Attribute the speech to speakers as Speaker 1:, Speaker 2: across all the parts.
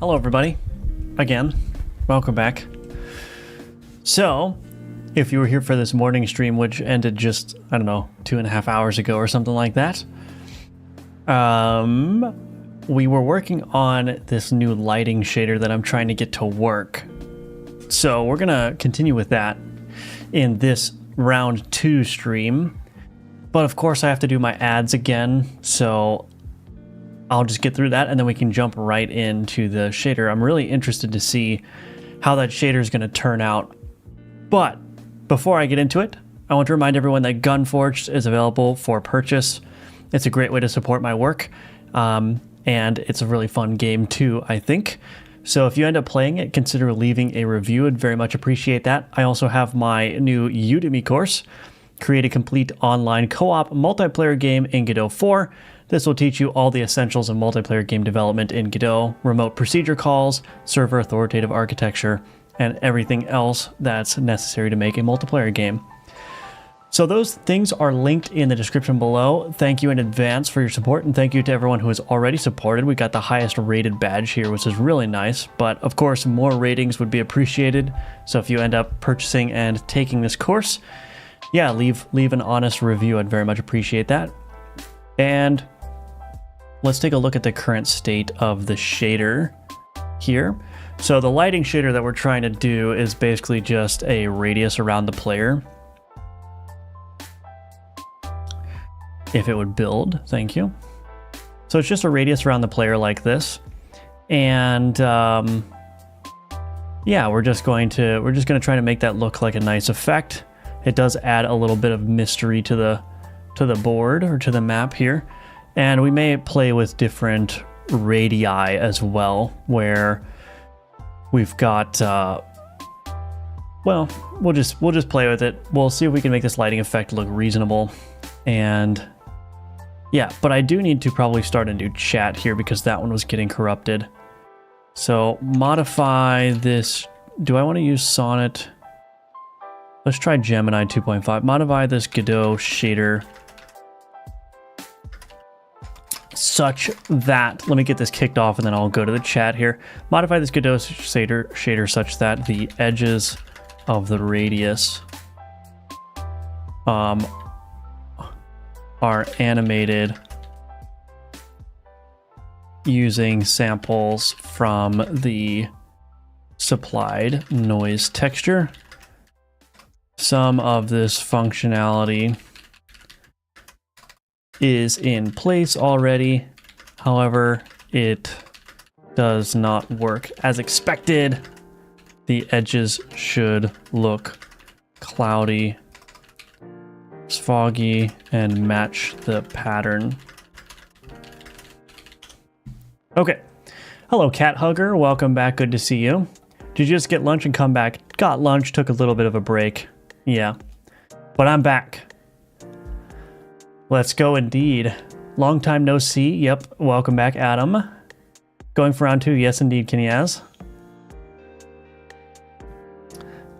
Speaker 1: Hello everybody, again, welcome back. So, if you were here for this morning stream, which ended just, I don't know, 2.5 hours ago or something like that, we were working on this new lighting shader that I'm trying to get to work. So we're gonna continue with that in this round 2 stream, but of course I have to do my ads again, so I'll just get through that and then we can jump right into the shader. I'm really interested to see how that shader is going to turn out. But before I get into it, I want to remind everyone that Gunforged is available for purchase. It's a great way to support my work, and it's a really fun game too, I think. So if you end up playing it, consider leaving a review. I'd very much appreciate that. I also have my new Udemy course, Create a Complete Online Co-op Multiplayer Game in Godot 4. This will teach you all the essentials of multiplayer game development in Godot, remote procedure calls, server authoritative architecture, and everything else that's necessary to make a multiplayer game. So those things are linked in the description below. Thank you in advance for your support, and thank you to everyone who has already supported. We got the highest rated badge here, which is really nice, but of course more ratings would be appreciated. So if you end up purchasing and taking this course, yeah, leave an honest review. I'd very much appreciate that. And let's take a look at the current state of the shader here. So the lighting shader that we're trying to do is basically just a radius around the player. If it would build, thank you. So it's just a radius around the player like this. And yeah, we're just going to try to make that look like a nice effect. It does add a little bit of mystery to the board or to the map here. And we may play with different radii as well, where we've got, well, we'll just play with it. We'll see if we can make this lighting effect look reasonable. And yeah, but I do need to probably start a new chat here because that one was getting corrupted. So modify this. Do I want to use Sonnet? Let's try Gemini 2.5. Modify this Godot shader such that, let me get this kicked off and then I'll go to the chat here. Modify this Godot shader such that the edges of the radius are animated using samples from the supplied noise texture. Some of this functionality is in place already. However, it does not work as expected. The edges should look cloudy, foggy, and match the pattern. Okay. Hello, Cat Hugger. Welcome back. Good to see you. Did you just get lunch and come back? Got lunch, took a little bit of a break. Yeah, but I'm back. Let's go indeed. Long time no see. Yep, welcome back, Adam. Going for round 2. Yes, indeed, Kenyaz.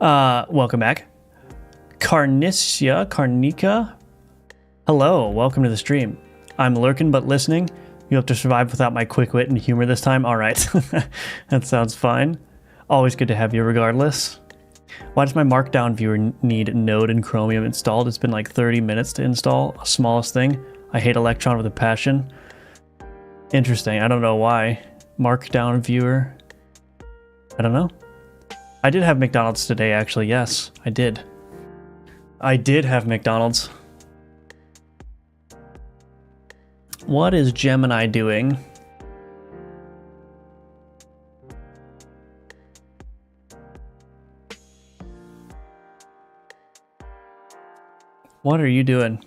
Speaker 1: Welcome back. Carnica. Hello, welcome to the stream. I'm lurking but listening. You have to survive without my quick wit and humor this time. All right, that sounds fine. Always good to have you regardless. Why does my Markdown viewer need Node and Chromium installed? It's been like 30 minutes to install. Smallest thing. I hate Electron with a passion. Interesting. I don't know why. Markdown viewer. I don't know. I did have McDonald's today, actually. Yes, I did. I did have McDonald's. What is Gemini doing? What are you doing?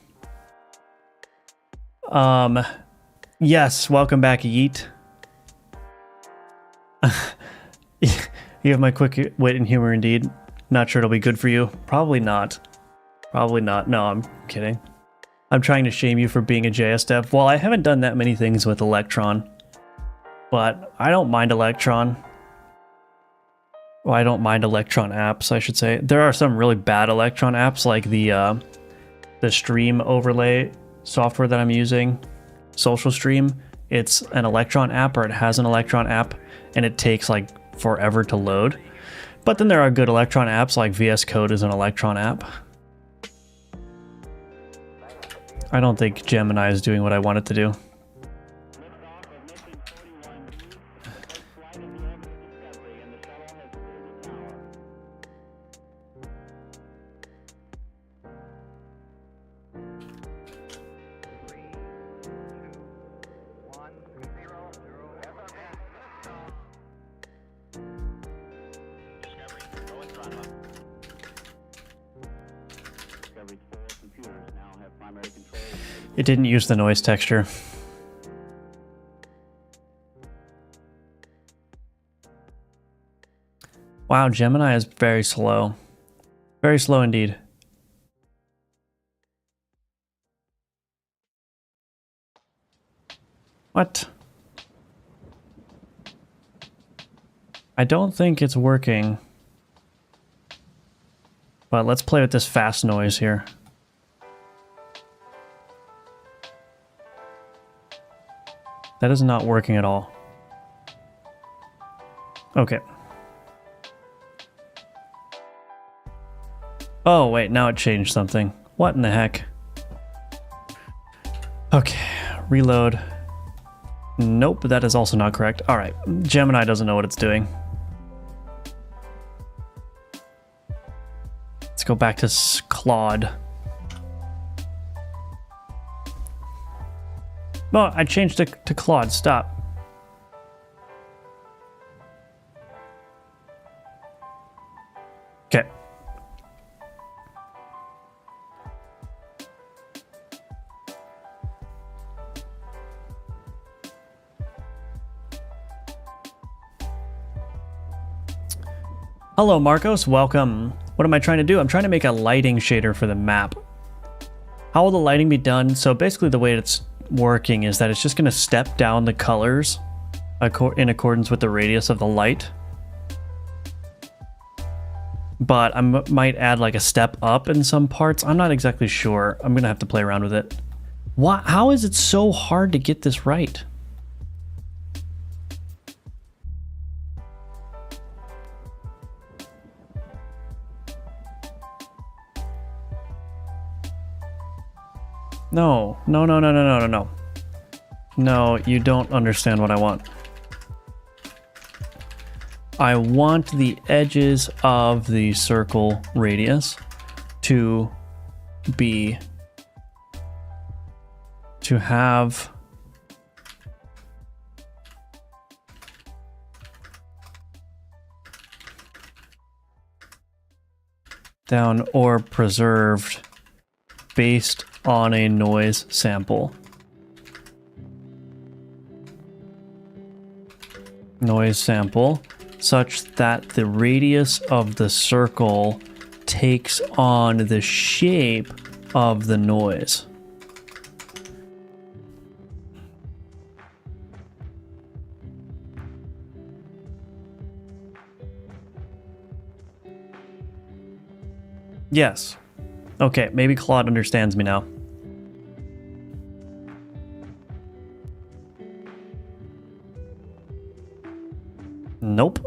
Speaker 1: Yes, welcome back, Yeet. You have my quick wit and humor indeed. Not sure it'll be good for you. Probably not. Probably not. No, I'm kidding. I'm trying to shame you for being a JS dev. Well, I haven't done that many things with Electron, but I don't mind Electron. Well, I don't mind Electron apps, I should say. There are some really bad Electron apps, like the stream overlay software that I'm using, Social Stream. it's an Electron app, or it has an Electron app, and it takes like forever to load. But then there are good Electron apps, like VS Code is an Electron app. I don't think Gemini is doing what I want it to do. It didn't use the noise texture. Wow, Gemini is very slow. Very slow indeed. What? I don't think it's working. But let's play with this fast noise here. That is not working at all. Okay. Oh, wait, now it changed something. What in the heck? Okay, reload. Nope, that is also not correct. All right, Gemini doesn't know what it's doing. Let's go back to Claude. No, I changed it to Claude. Stop. Okay. Hello, Marcos. Welcome. What am I trying to do? I'm trying to make a lighting shader for the map. How will the lighting be done? So basically the way it's working is that it's just going to step down the colors in accordance with the radius of the light. But I might add like a step up in some parts. I'm not exactly sure. I'm going to have to play around with it. How is it so hard to get this right? No, no, no, no, no, no, no, no. No, you don't understand what I want. I want the edges of the circle radius to have down or preserved based on a noise sample. Noise sample such that the radius of the circle takes on the shape of the noise. Yes. Okay, maybe Claude understands me now. Nope.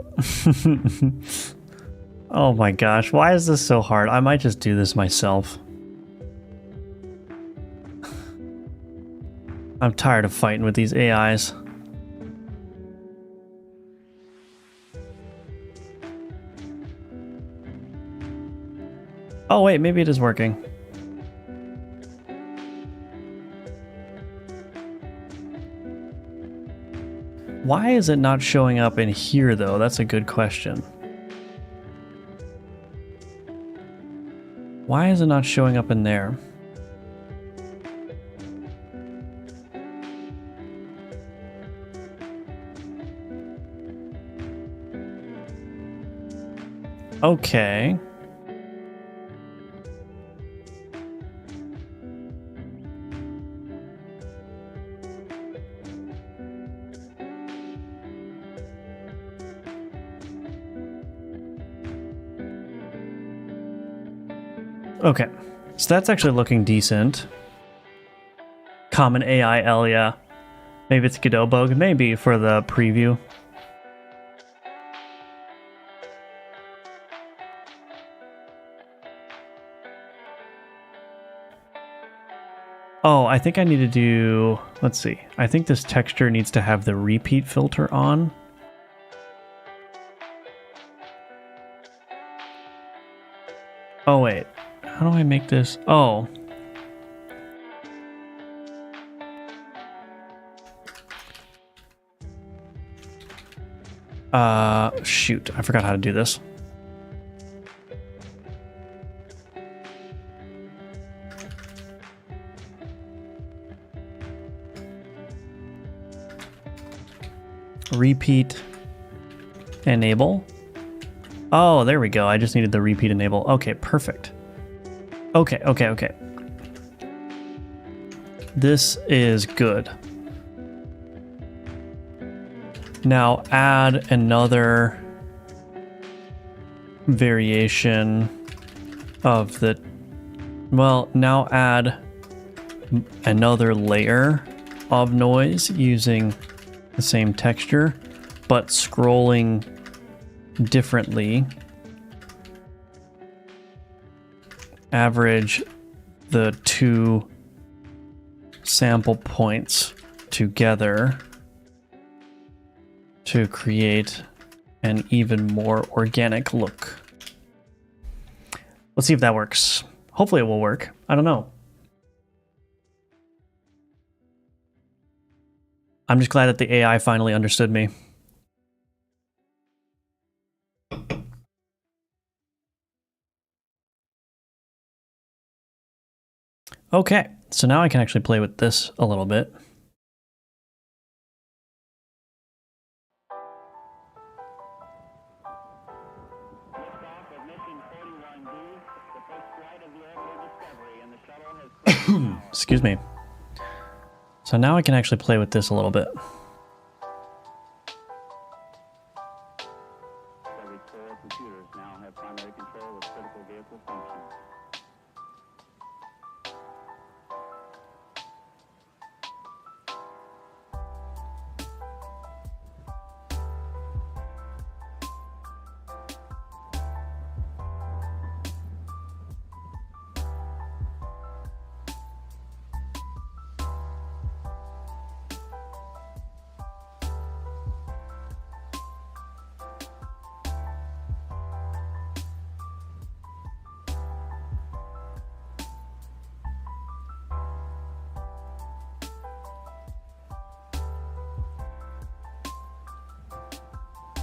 Speaker 1: Oh my gosh, why is this so hard? I might just do this myself. I'm tired of fighting with these AIs. Oh wait, maybe it is working. Why is it not showing up in here though? That's a good question. Why is it not showing up in there? Okay. Okay, so that's actually looking decent. Common AI, yeah. Maybe it's Godot bug, maybe for the preview. Oh, I think I need to do, let's see. I think this texture needs to have the repeat filter on. Oh, wait. How do I make this? Oh. Shoot. I forgot how to do this. Repeat enable. Oh, there we go. I just needed the repeat enable. Okay, perfect. Okay. This is good. Now add another variation of the, well, now add another layer of noise using the same texture, but scrolling differently. Average the two sample points together to create an even more organic look. Let's see if that works. Hopefully it will work. I don't know. I'm just glad that the AI finally understood me. Okay, so now I can actually play with this a little bit. Excuse me. So now I can actually play with this a little bit. Computers now have primary control of critical vehicle functions.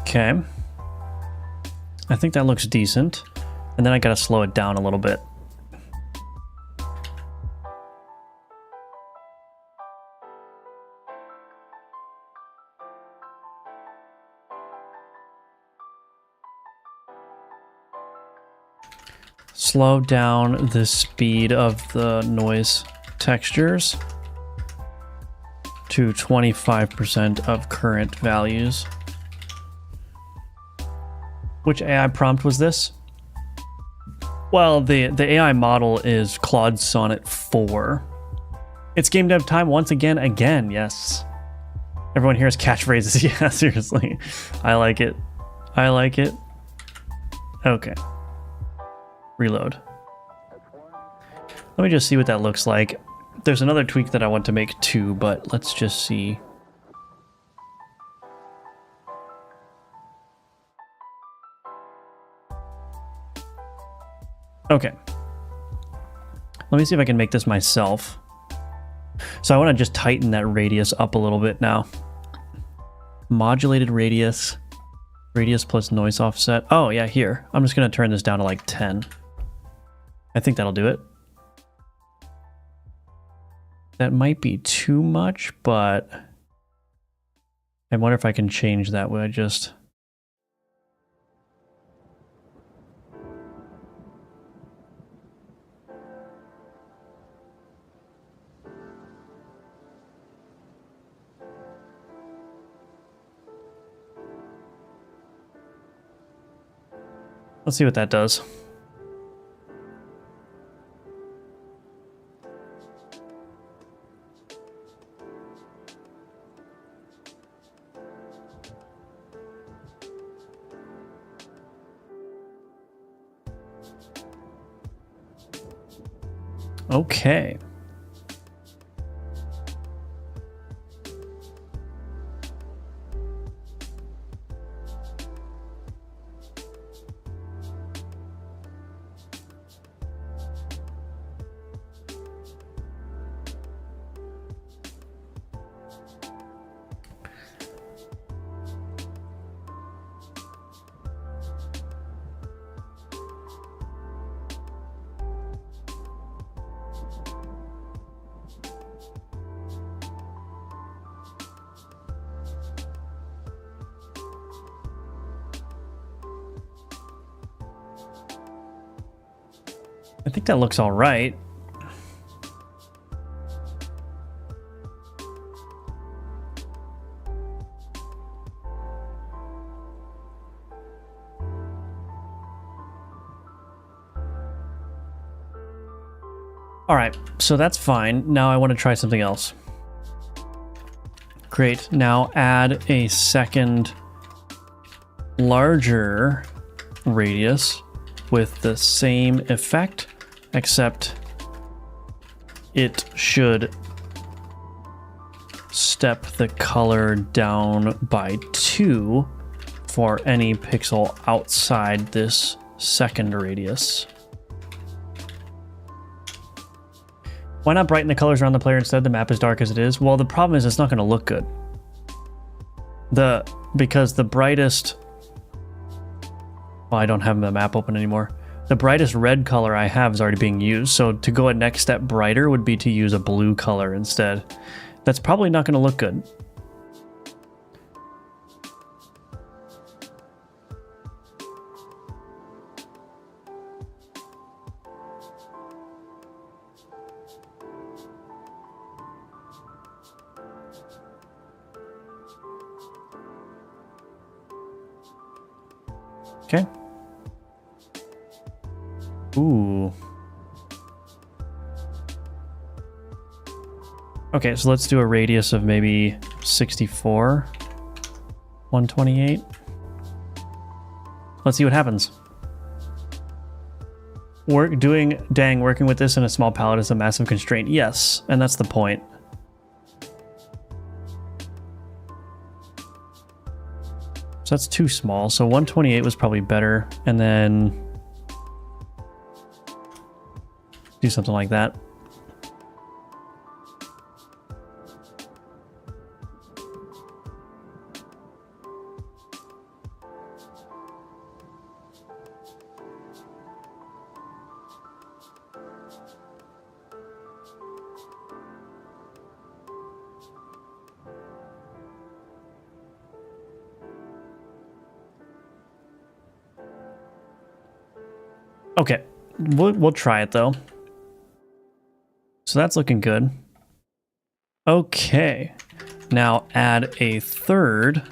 Speaker 1: Okay. I think that looks decent. And then I gotta slow it down a little bit. Slow down the speed of the noise textures to 25% of current values. Which AI prompt was this? Well, the AI model is Claude Sonnet 4. It's game dev time once again, yes. Everyone here has catchphrases. Yeah, seriously. I like it. Okay. Reload. Let me just see what that looks like. There's another tweak that I want to make too, but let's just see. Okay. Let me see if I can make this myself. So I want to just tighten that radius up a little bit now. Modulated radius. Radius plus noise offset. Oh, yeah, here. I'm just going to turn this down to like 10. I think that'll do it. That might be too much, but I wonder if I can change that way. Just... Let's see what that does. Okay. I think that looks all right. All right, so that's fine. Now I want to try something else. Great. Now add a second larger radius with the same effect, except it should step the color down by 2 for any pixel outside this second radius. Why not brighten the colors around the player instead? The map is dark as it is. Well, the problem is it's not going to look good. Because the brightest... Well, I don't have the map open anymore. The brightest red color I have is already being used. So to go a next step brighter would be to use a blue color instead. That's probably not going to look good. Okay. Ooh. Okay, so let's do a radius of maybe 64, 128. Let's see what happens. Working with this in a small palette is a massive constraint. Yes, and that's the point. So that's too small. So 128 was probably better. And then do something like that. Okay, we'll try it though. So that's looking good. Okay, now add a third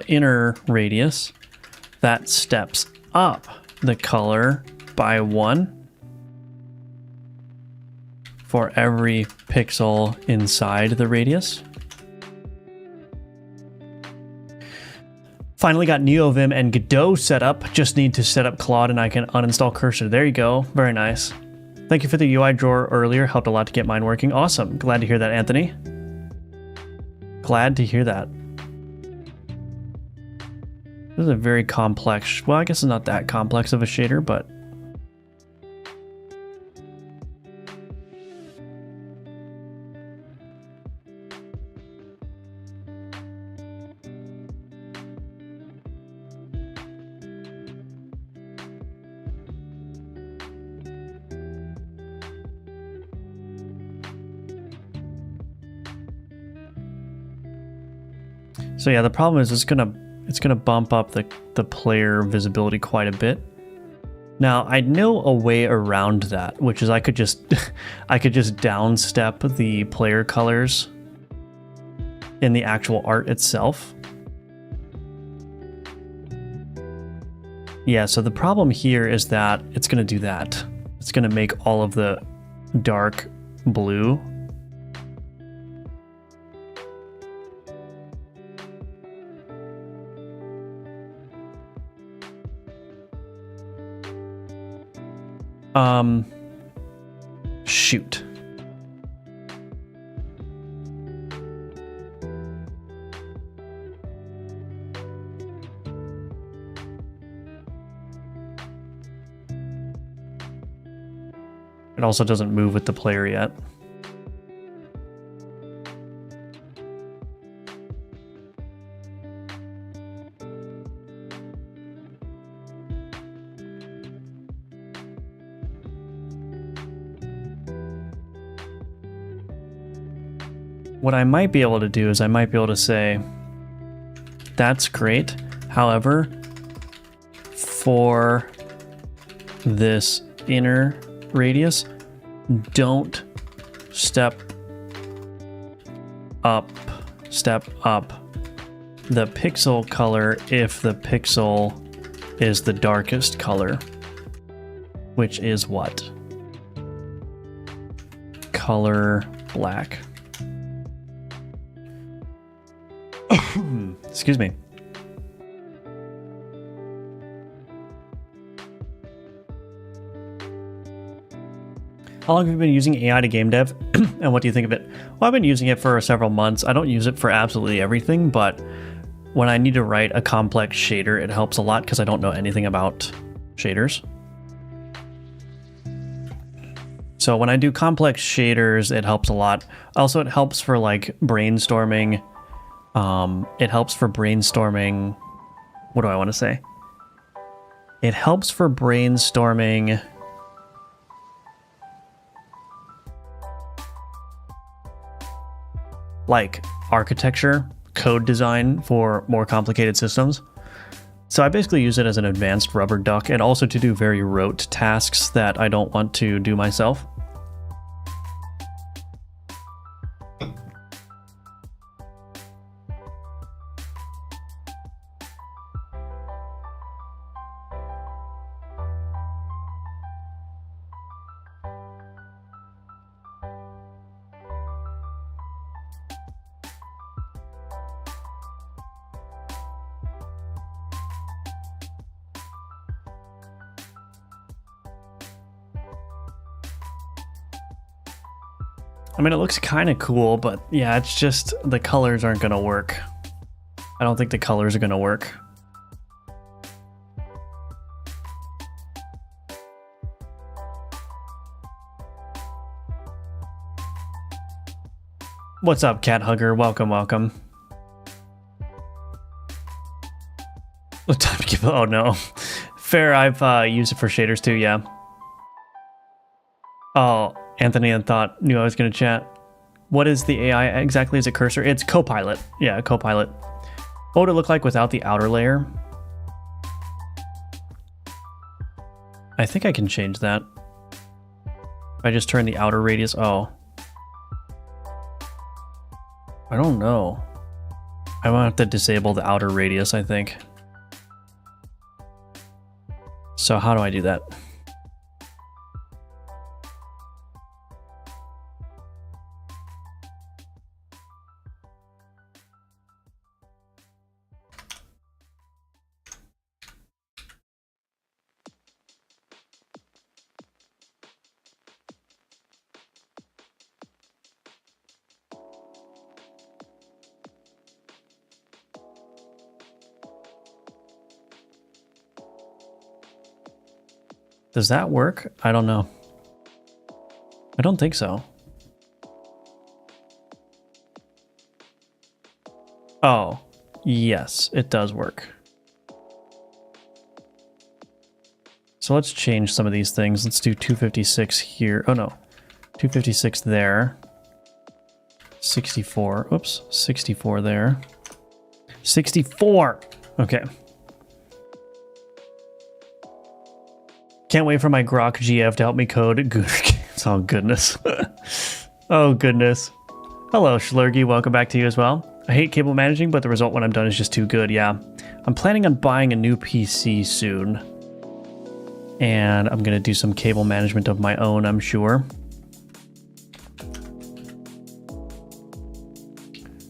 Speaker 1: inner radius that steps up the color by 1 for every pixel inside the radius. Finally got NeoVim and Godot set up. Just need to set up Claude and I can uninstall Cursor. There you go. Very nice. Thank you for the UI drawer earlier. Helped a lot to get mine working. Awesome. Glad to hear that, Anthony. Glad to hear that. This is a very complex... Well, I guess it's not that complex of a shader, but... So yeah, the problem is it's gonna bump up the player visibility quite a bit. Now I know a way around that, which is I could just downstep the player colors in the actual art itself. Yeah, so the problem here is that it's gonna do that. It's gonna make all of the dark blue. Shoot. It also doesn't move with the player yet. What I might be able to do is I might be able to say, that's great. However, for this inner radius, don't step up the pixel color if the pixel is the darkest color, which is what? Color black. Excuse me. How long have you been using AI to game dev, and what do you think of it? Well, I've been using it for several months. I don't use it for absolutely everything, but when I need to write a complex shader, it helps a lot because I don't know anything about shaders. So when I do complex shaders, it helps a lot. Also, it helps for like brainstorming. It helps for brainstorming. What do I want to say? It helps for brainstorming. Like architecture, code design for more complicated systems. So I basically use it as an advanced rubber duck and also to do very rote tasks that I don't want to do myself. I mean, it looks kind of cool, but yeah, it's just the colors aren't going to work. I don't think the colors are going to work. What's up, Cat Hugger? Welcome, welcome. What time to give? Oh no, fair. I've used it for shaders too. Yeah. Oh, Anthony and thought knew I was going to chat. What is the AI exactly? Is it cursor? It's Copilot. Yeah, Copilot. What would it look like without the outer layer? I think I can change that. If I just turn the outer radius. Oh. I don't know. I might have to disable the outer radius, I think. So how do I do that? Does that work? I don't know. I don't think so. Oh, yes, it does work. So let's change some of these things. Let's do 256 here. Oh no, 256 there. 64, oops, 64 there. 64, okay. Can't wait for my Grok GF to help me code. Oh, goodness. Oh, goodness. Hello, Schlurgy. Welcome back to you as well. I hate cable managing, but the result when I'm done is just too good. Yeah. I'm planning on buying a new PC soon. And I'm going to do some cable management of my own, I'm sure.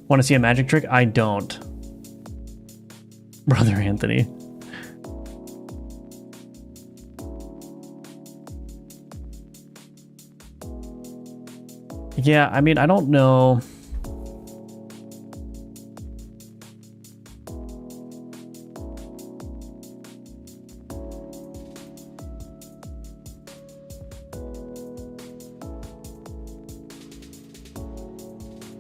Speaker 1: Want to see a magic trick? I don't. Brother Anthony. Yeah, I mean, I don't know.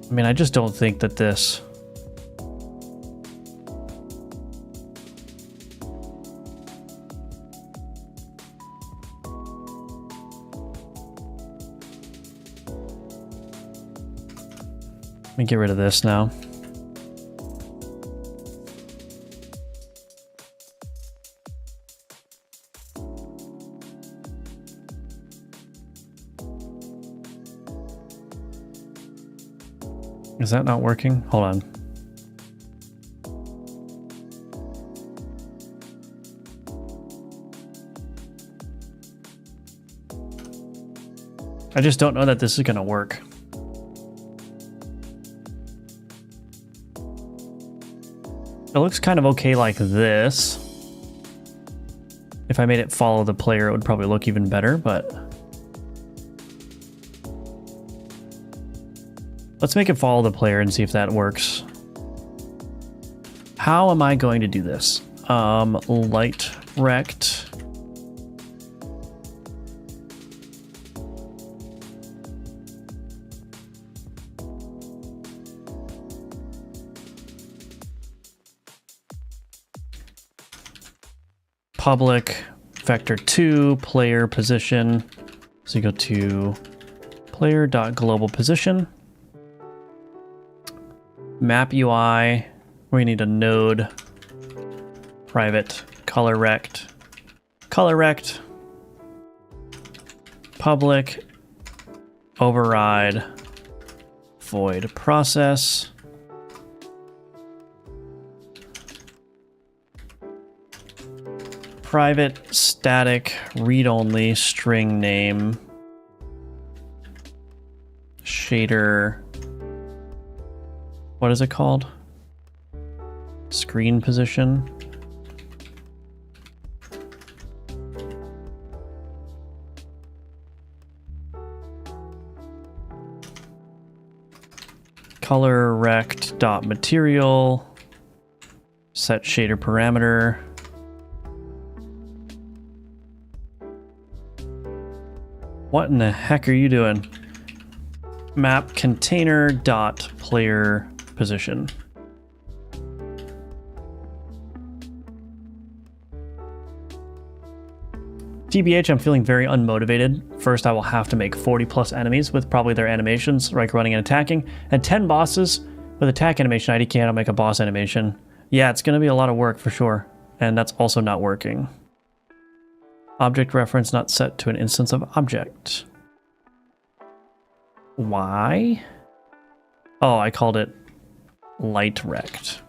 Speaker 1: I mean, I just don't think that this... Let me get rid of this now. Is that not working? Hold on. I just don't know that this is going to work. It looks kind of okay like this. If I made it follow the player, it would probably look even better, but... Let's make it follow the player and see if that works. How am I going to do this? Light rect. Public vector 2 player position. So you go to player.global position. Map UI, we need a node, private, color rect, public, override, void process, private, static, read-only, string name, shader. What is it called? Screen position. Color rect dot material. Set shader parameter. What in the heck are you doing? Map container dot player position. TBH, I'm feeling very unmotivated. First, I will have to make 40 plus enemies with probably their animations, like running and attacking, and 10 bosses with attack animation. I can't make a boss animation. Yeah, it's going to be a lot of work for sure, and that's also not working. Object reference not set to an instance of object. Why? Oh, I called it light rect.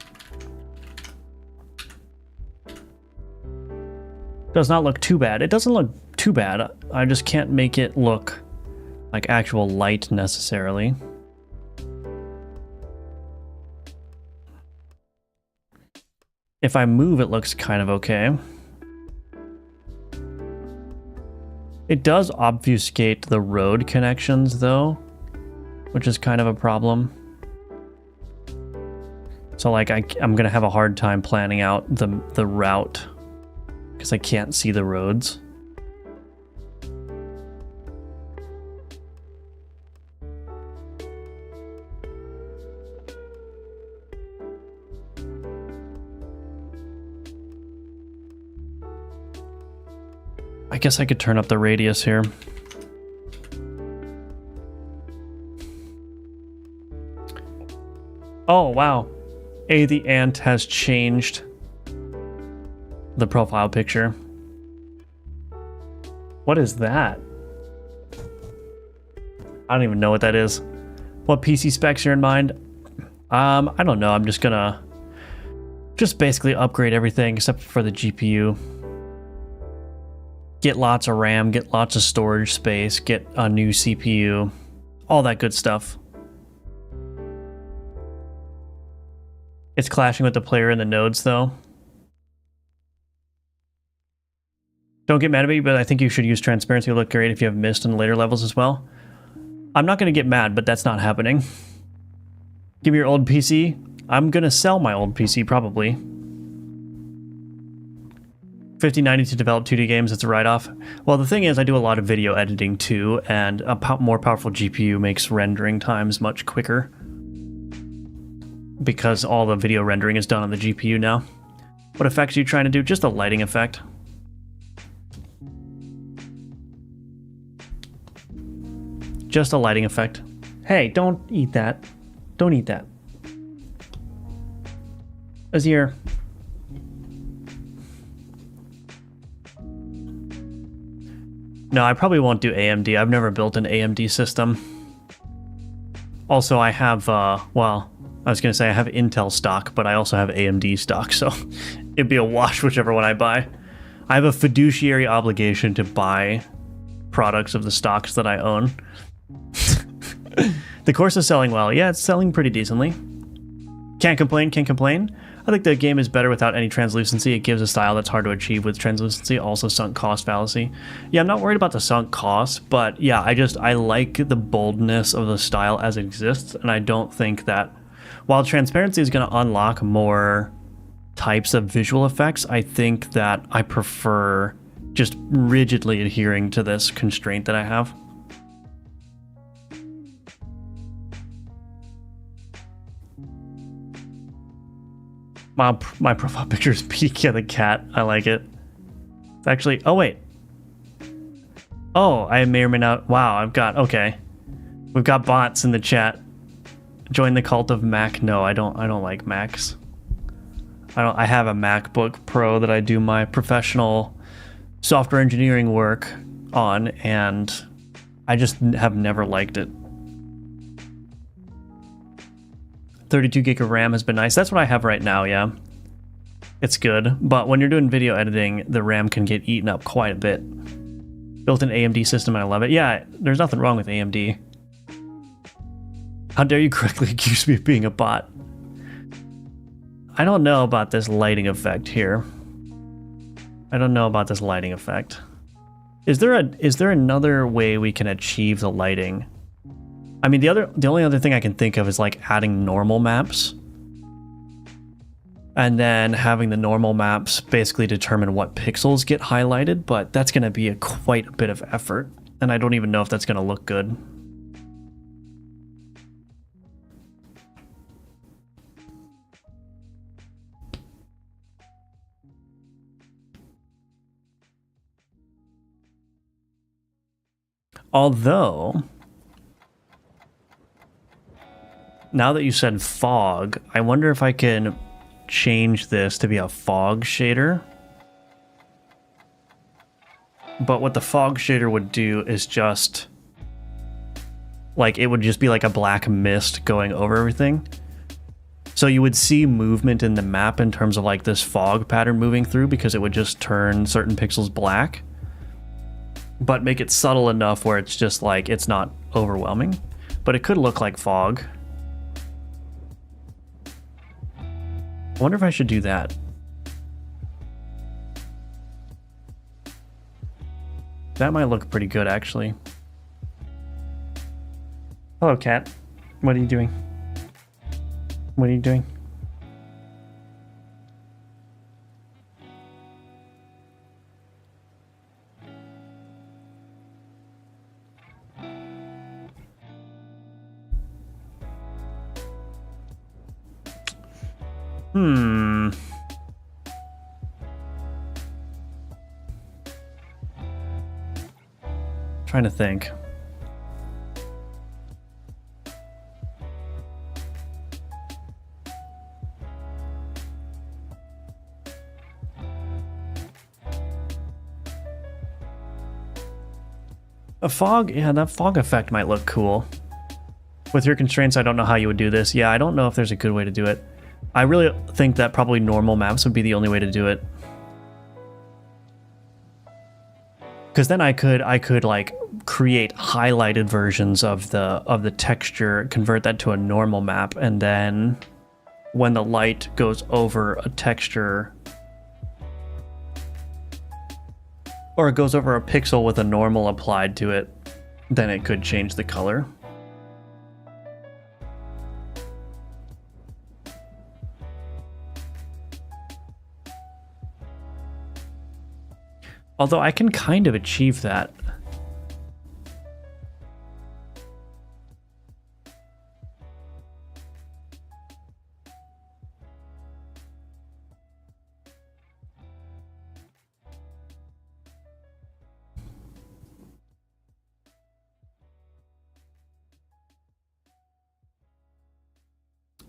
Speaker 1: Does not look too bad. It doesn't look too bad. I just can't make it look like actual light necessarily. If I move, it looks kind of okay. It does obfuscate the road connections though, which is kind of a problem. So like I'm gonna have a hard time planning out the route because I can't see the roads. I guess I could turn up the radius here. Oh, wow. The ant has changed the profile picture. What is that? I don't even know what that is. What PC specs are in mind? I don't know. I'm just gonna basically upgrade everything except for the GPU. Get lots of RAM, get lots of storage space, get a new CPU, all that good stuff. It's clashing with the player and the nodes though. Don't get mad at me, but I think you should use transparency. It'll look great if you have mist in the later levels as well. I'm not going to get mad, but that's not happening. Give me your old PC. I'm going to sell my old PC, probably. 5090 to develop 2D games, it's a write-off. Well, the thing is, I do a lot of video editing too, and a more powerful GPU makes rendering times much quicker. Because all the video rendering is done on the GPU now. What effects are you trying to do? Just a lighting effect. Just a lighting effect. Hey, don't eat that. Don't eat that. Azir. No, I probably won't do AMD. I've never built an AMD system. Also, I have, well, I was going to say I have Intel stock, but I also have AMD stock, so it'd be a wash whichever one I buy. I have a fiduciary obligation to buy products of the stocks that I own. The course is selling well. Yeah, it's selling pretty decently. Can't complain, can't complain. I think the game is better without any translucency. It gives a style that's hard to achieve with translucency. Also sunk cost fallacy. Yeah, I'm not worried about the sunk cost, but yeah, I like the boldness of the style as it exists, and I don't think that while transparency is going to unlock more types of visual effects, I think that I prefer just rigidly adhering to this constraint that I have. My profile picture is Pika the cat. I like it. It's actually, oh wait. Oh, I may or may not. Wow, I've got, okay. We've got bots in the chat. Join the cult of Mac. No, I don't like Macs. I have a MacBook Pro that I do my professional software engineering work on, and I just have never liked it. 32 gig of RAM has been nice. That's what I have right now, yeah. It's good, but when you're doing video editing, the RAM can get eaten up quite a bit. Built-in AMD system, and I love it. Yeah, there's nothing wrong with AMD. How dare you correctly accuse me of being a bot? I don't know about this lighting effect here. I don't know about this lighting effect. Is there another way we can achieve the lighting? I mean, the only other thing I can think of is like adding normal maps. And then having the normal maps basically determine what pixels get highlighted, but that's going to be quite a bit of effort. And I don't even know if that's going to look good. Although, now that you said fog, I wonder if I can change this to be a fog shader. But what the fog shader would do is just, like, it would just be like a black mist going over everything. So you would see movement in the map in terms of like this fog pattern moving through, because it would just turn certain pixels black, but make it subtle enough where it's just like, it's not overwhelming, but it could look like fog. I wonder if I should do that. That might look pretty good, actually. Hello, cat. What are you doing? What are you doing? Trying to think. A fog, yeah, that fog effect might look cool. With your constraints, I don't know how you would do this. Yeah, I don't know if there's a good way to do it. I really think that probably normal maps would be the only way to do it. Because then I could like create highlighted versions of the texture, convert that to a normal map, and then when the light goes over a texture, or it goes over a pixel with a normal applied to it, then it could change the color. Although I can kind of achieve that.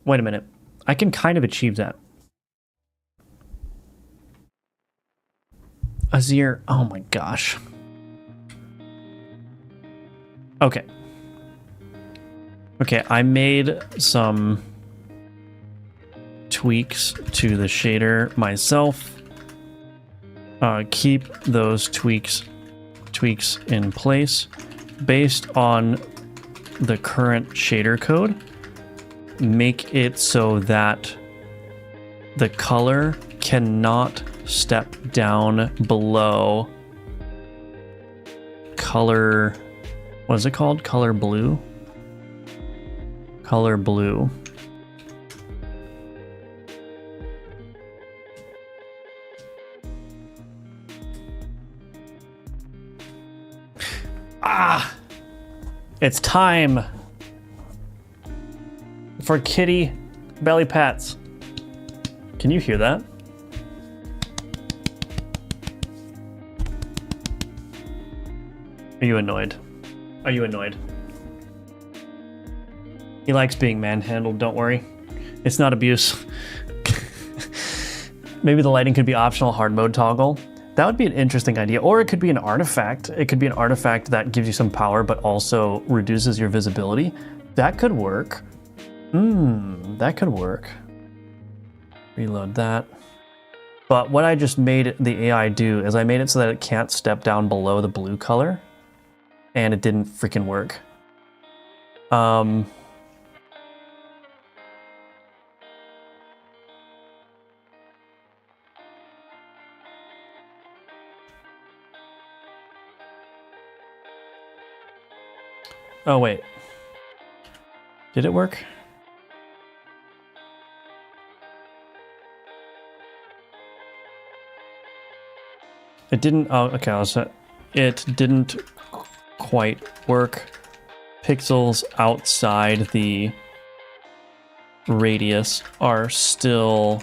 Speaker 1: Wait a minute. I can kind of achieve that. Azir, oh my gosh. Okay. Okay, I made some tweaks to the shader myself. Keep those tweaks in place based on the current shader code. Make it so that the color cannot step down below color, what is it called? Color blue? Color blue. Ah! It's time for kitty belly pats. Can you hear that? Are you annoyed? Are you annoyed? He likes being manhandled, don't worry. It's not abuse. Maybe the lighting could be optional hard mode toggle. That would be an interesting idea. Or it could be an artifact. It could be an artifact that gives you some power but also reduces your visibility. That could work. That could work. Reload that. But what I just made the AI do is I made it so that it can't step down below the blue color. And it didn't freaking work. Oh, wait. Did it work? It didn't. Oh, okay. It didn't quite work. Pixels outside the radius are still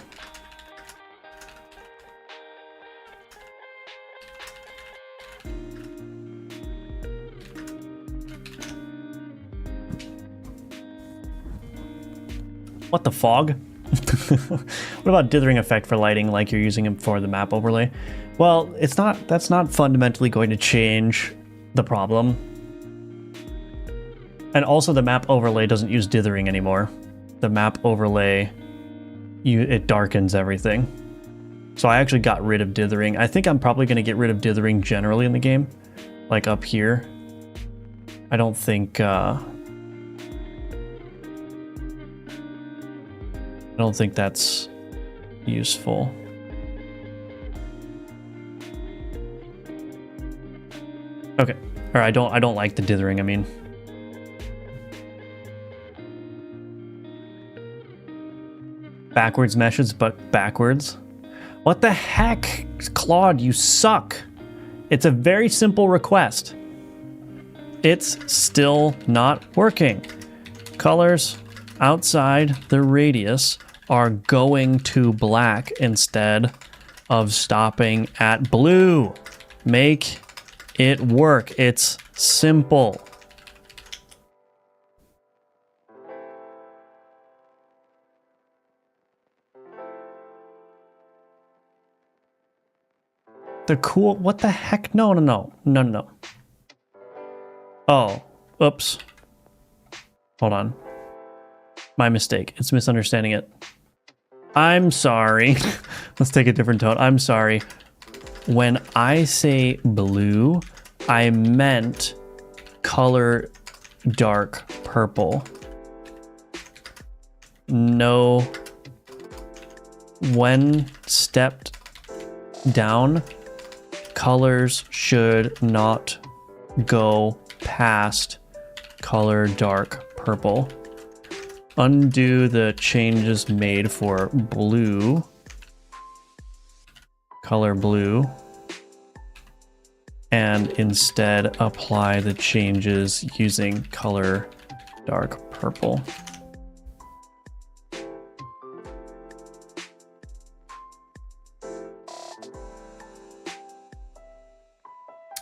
Speaker 1: what the fog? What about dithering effect for lighting like you're using it for the map overlay? Well, that's not fundamentally going to change the problem. And also the map overlay doesn't use dithering anymore. The map overlay, it darkens everything. So I actually got rid of dithering. I think I'm probably going to get rid of dithering generally in the game. Like up here. I don't think that's useful. Okay. Or I don't like the dithering, I mean. Backwards meshes, but backwards. What the heck? Claude, you suck. It's a very simple request. It's still not working. Colors outside the radius are going to black instead of stopping at blue. Make it work. It's simple. The cool, what the heck? No. Oh, oops. Hold on. My mistake. It's misunderstanding it. I'm sorry. Let's take a different tone. I'm sorry. When I say blue, I meant color dark purple. No. When stepped down, colors should not go past color dark purple. Undo the changes made for blue, color blue, and instead apply the changes using color dark purple.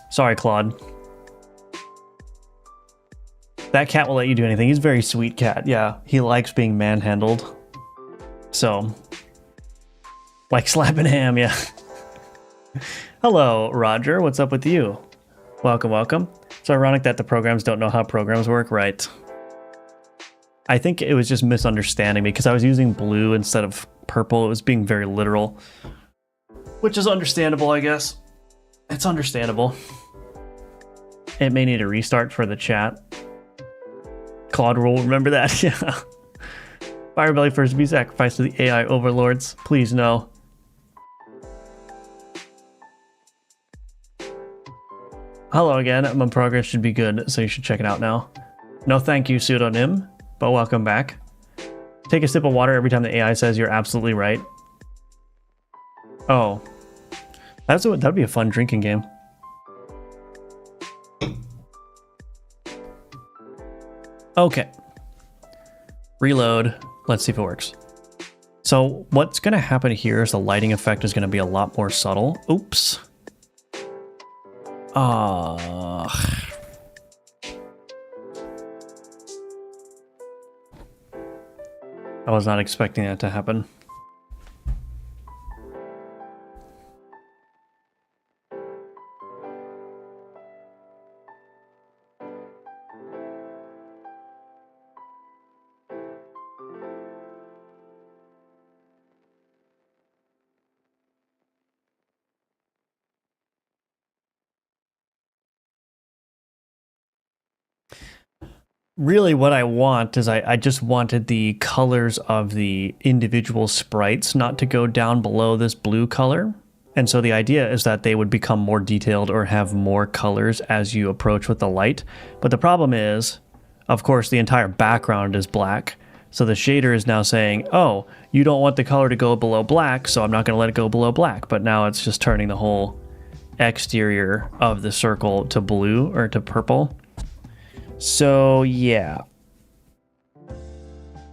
Speaker 1: Sorry, Claude. That cat will let you do anything. He's a very sweet cat. Yeah, he likes being manhandled. So, like slapping ham, yeah. Hello, Roger. What's up with you? Welcome, welcome. It's ironic that the programs don't know how programs work, right? I think it was just misunderstanding me because I was using blue instead of purple. It was being very literal, which is understandable, I guess. It's understandable. It may need a restart for the chat. Claude will remember that, yeah. Firebelly first to be sacrificed to the AI overlords. Please no. Hello again. My progress should be good, so you should check it out now. No thank you, pseudonym, but welcome back. Take a sip of water every time the AI says you're absolutely right. Oh. That'd be a fun drinking game. Okay. Reload. Let's see if it works. So what's going to happen here is the lighting effect is going to be a lot more subtle. Oops. I was not expecting that to happen. Really what I want is I just wanted the colors of the individual sprites not to go down below this blue color. And so the idea is that they would become more detailed or have more colors as you approach with the light. But the problem is, of course, the entire background is black. So the shader is now saying, oh, you don't want the color to go below black, so I'm not going to let it go below black. But now it's just turning the whole exterior of the circle to blue or to purple. So yeah,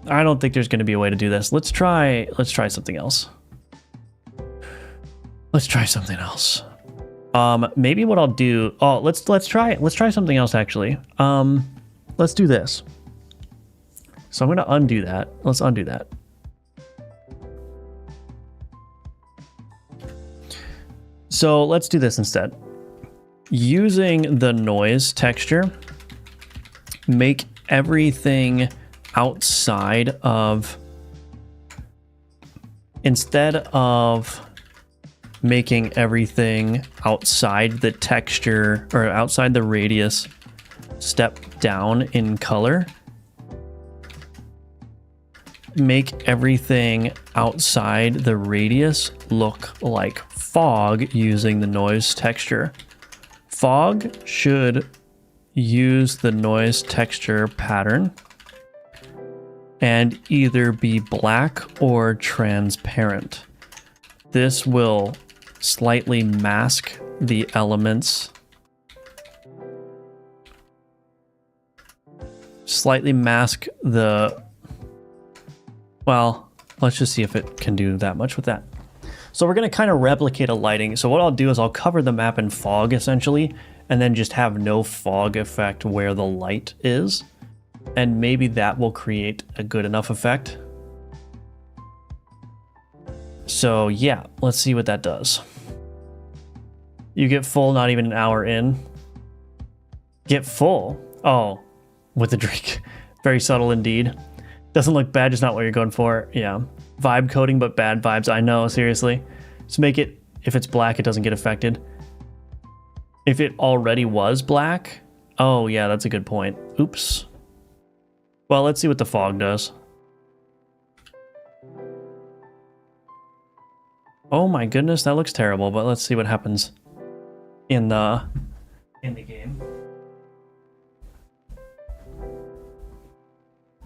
Speaker 1: I don't think there's going to be a way to do this. Let's try something else. Let's try something else. Maybe what I'll do. Oh, let's try something else actually. Let's do this. So I'm going to undo that. Let's undo that. So let's do this instead. Using the noise texture, make everything outside of, instead of making everything outside the texture or outside the radius step down in color, make everything outside the radius look like fog using the noise texture. Fog should use the noise texture pattern and either be black or transparent. This will slightly mask the elements. Slightly mask the... Well, let's just see if it can do that much with that. So we're going to kind of replicate a lighting. So what I'll do is I'll cover the map in fog essentially, and then just have no fog effect where the light is. And maybe that will create a good enough effect. So yeah, let's see what that does. You get full not even an hour in. Get full? Oh, with the drink. Very subtle indeed. Doesn't look bad, just not what you're going for. Yeah. Vibe coding, but bad vibes. I know, seriously. Just make it, if it's black, it doesn't get affected. If it already was black, oh yeah, that's a good point. Oops. Well, let's see what the fog does. Oh my goodness, that looks terrible, but let's see what happens in the game.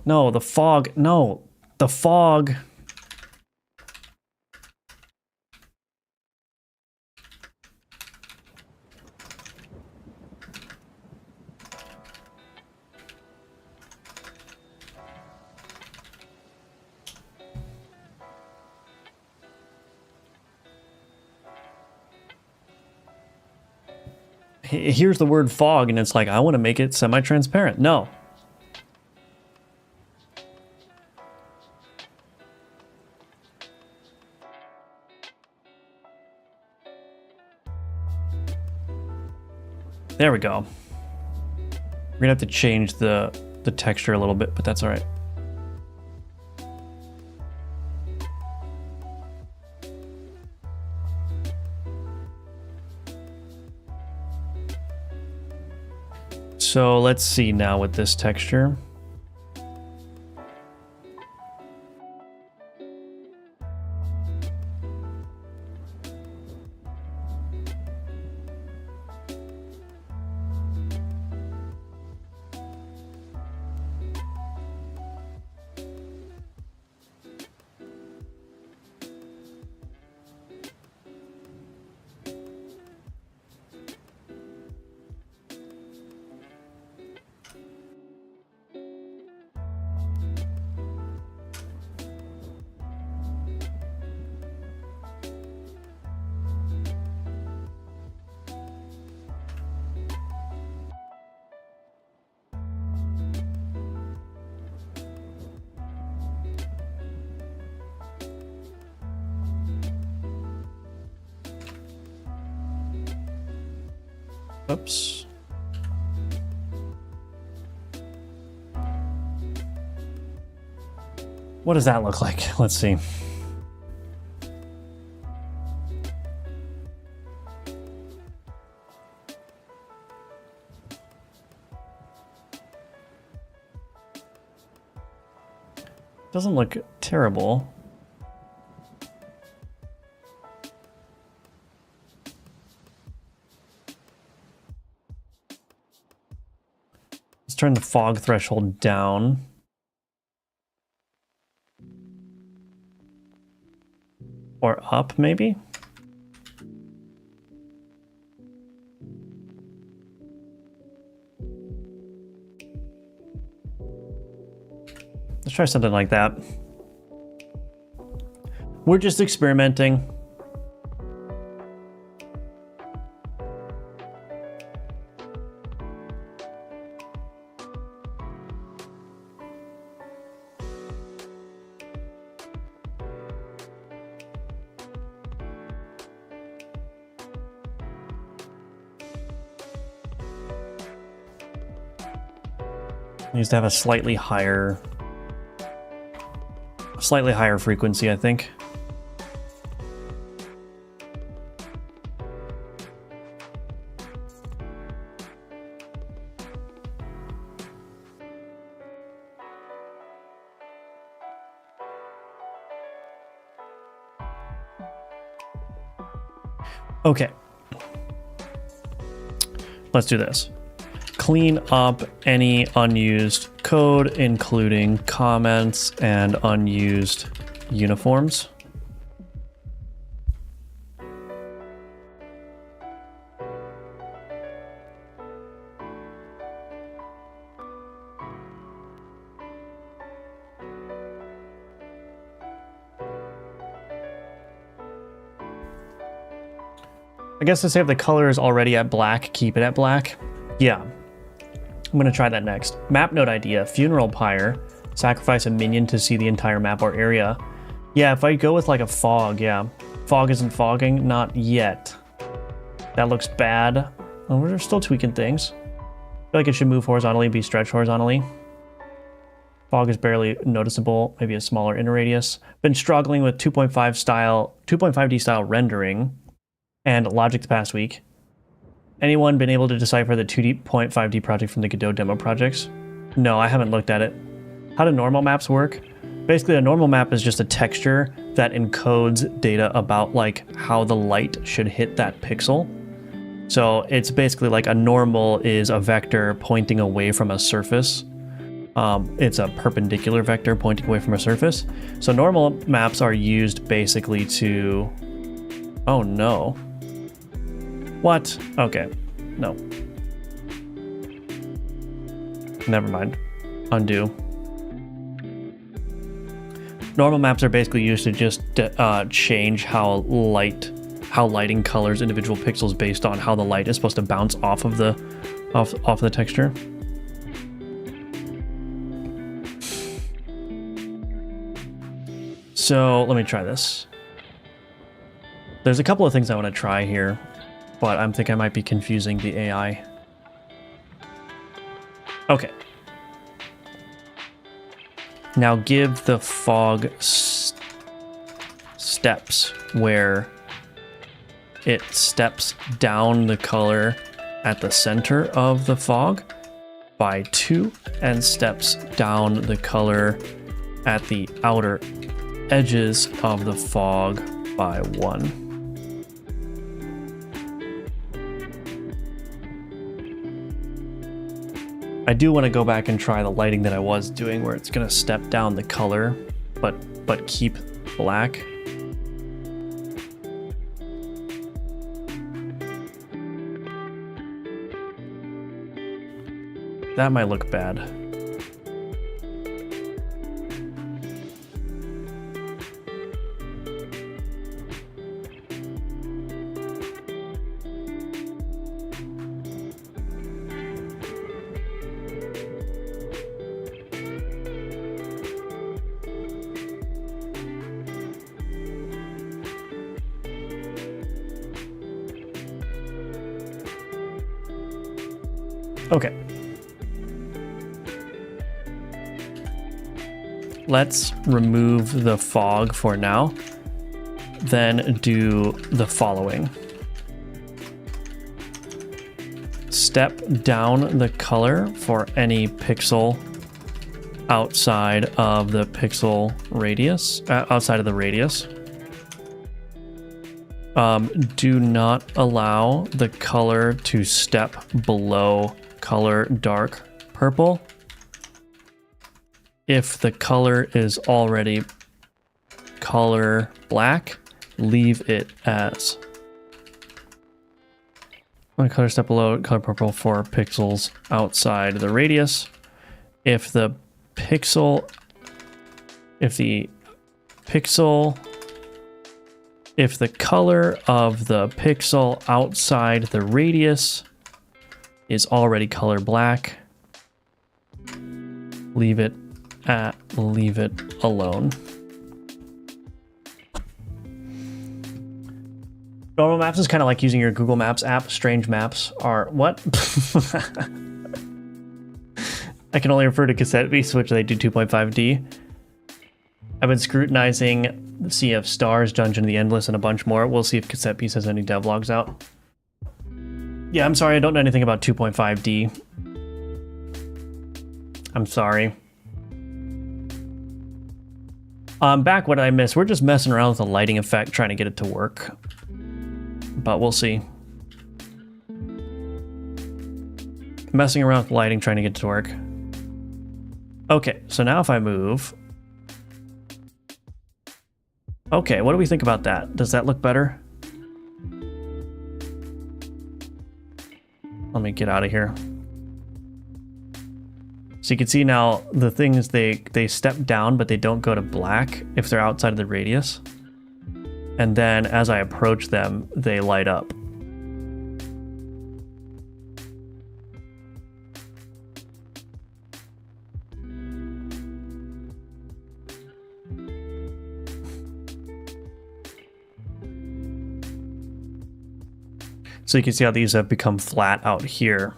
Speaker 1: No, the fog, no, the fog. here's the word fog, and it's like, I want to make it semi-transparent. No. There we go. We're gonna have to change the texture a little bit, but that's all right. So let's see now with this texture. Oops. What does that look like? Let's see. Doesn't look terrible. Let's turn the fog threshold down. Or up, maybe? Let's try something like that. We're just experimenting. Needs to have a slightly higher frequency, I think. Okay. Let's do this. Clean up any unused code, including comments and unused uniforms. I guess to say if the color is already at black, keep it at black. Yeah. I'm gonna try that next. Map node idea, funeral pyre, sacrifice a minion to see the entire map or area. Yeah, if I go with like a fog, yeah. Fog isn't fogging, not yet. That looks bad. Oh, we're still tweaking things. I feel like it should move horizontally and be stretched horizontally. Fog is barely noticeable, maybe a smaller inner radius. Been struggling with 2.5D style rendering and logic the past week. Anyone been able to decipher the 2.5D project from the Godot demo projects? No, I haven't looked at it. How do normal maps work? Basically, a normal map is just a texture that encodes data about like how the light should hit that pixel. So it's basically like a normal is a vector pointing away from a surface. It's a perpendicular vector pointing away from a surface. So normal maps are used basically to... Oh no. What? Okay. No. Never mind. Undo. Normal maps are basically used to just change how how lighting colors individual pixels based on how the light is supposed to bounce off of the texture. So let me try this. There's a couple of things I want to try here, but I'm thinking I might be confusing the AI. Okay. Now give the fog steps where it steps down the color at the center of the fog by 2 and steps down the color at the outer edges of the fog by 1. I do want to go back and try the lighting that I was doing where it's going to step down the color but keep black. That might look bad. Okay. Let's remove the fog for now, then do the following. Step down the color for any pixel outside of the pixel radius, outside of the radius. Do not allow the color to step below color dark purple. If the color is already color black, leave it as. When color step below color purple for pixels outside the radius. If the color of the pixel outside the radius is already color black, leave it alone. Normal maps is kind of like using your Google Maps app. Strange maps are what? I can only refer to cassette beasts, which they do 2.5D. I've been scrutinizing Sea of Stars, Dungeon of the Endless, and a bunch more. We'll see if Cassette Piece has any devlogs out. Yeah, I'm sorry, I don't know anything about 2.5D. I'm sorry. Back what I missed. We're just messing around with the lighting effect, trying to get it to work. But we'll see. Messing around with lighting, trying to get it to work. Okay, so now if I move... Okay, what do we think about that? Does that look better? Let me get out of here. So you can see now the things they step down, but they don't go to black if they're outside of the radius. And then as I approach them, they light up. So you can see how these have become flat out here.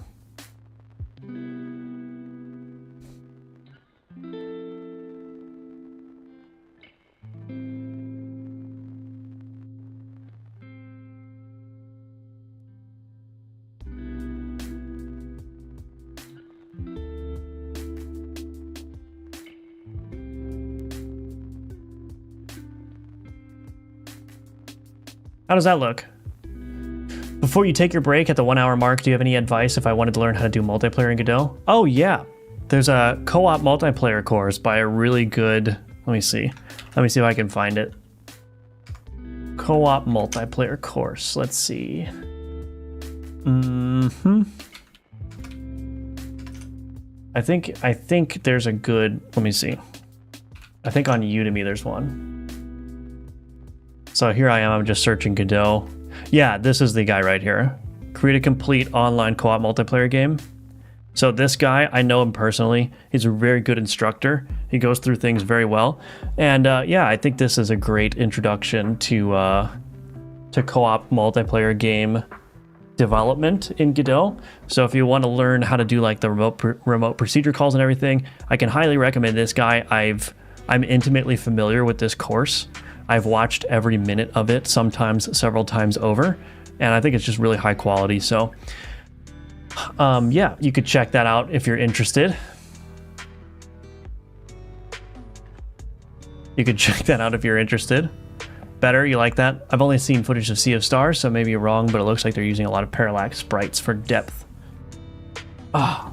Speaker 1: How does that look? Before you take your break at the 1 hour mark, do you have any advice if I wanted to learn how to do multiplayer in Godot? Oh yeah, there's a co-op multiplayer course by a really good, let me see if I can find it. Co-op multiplayer course, let's see. I think there's a good, let me see. I think on Udemy there's one. So here I am, I'm just searching Godot. Yeah, this is the guy right here. Create a complete online co-op multiplayer game. So this guy, I know him personally. He's a very good instructor. He goes through things very well. And yeah, I think this is a great introduction to co-op multiplayer game development in Godot. So if you want to learn how to do like the remote procedure calls and everything, I can highly recommend this guy. I'm intimately familiar with this course. I've watched every minute of it, sometimes several times over, and I think it's just really high quality. So yeah, you could check that out if you're interested. Better, you like that? I've only seen footage of Sea of Stars, so maybe you're wrong, but it looks like they're using a lot of parallax sprites for depth. Ah,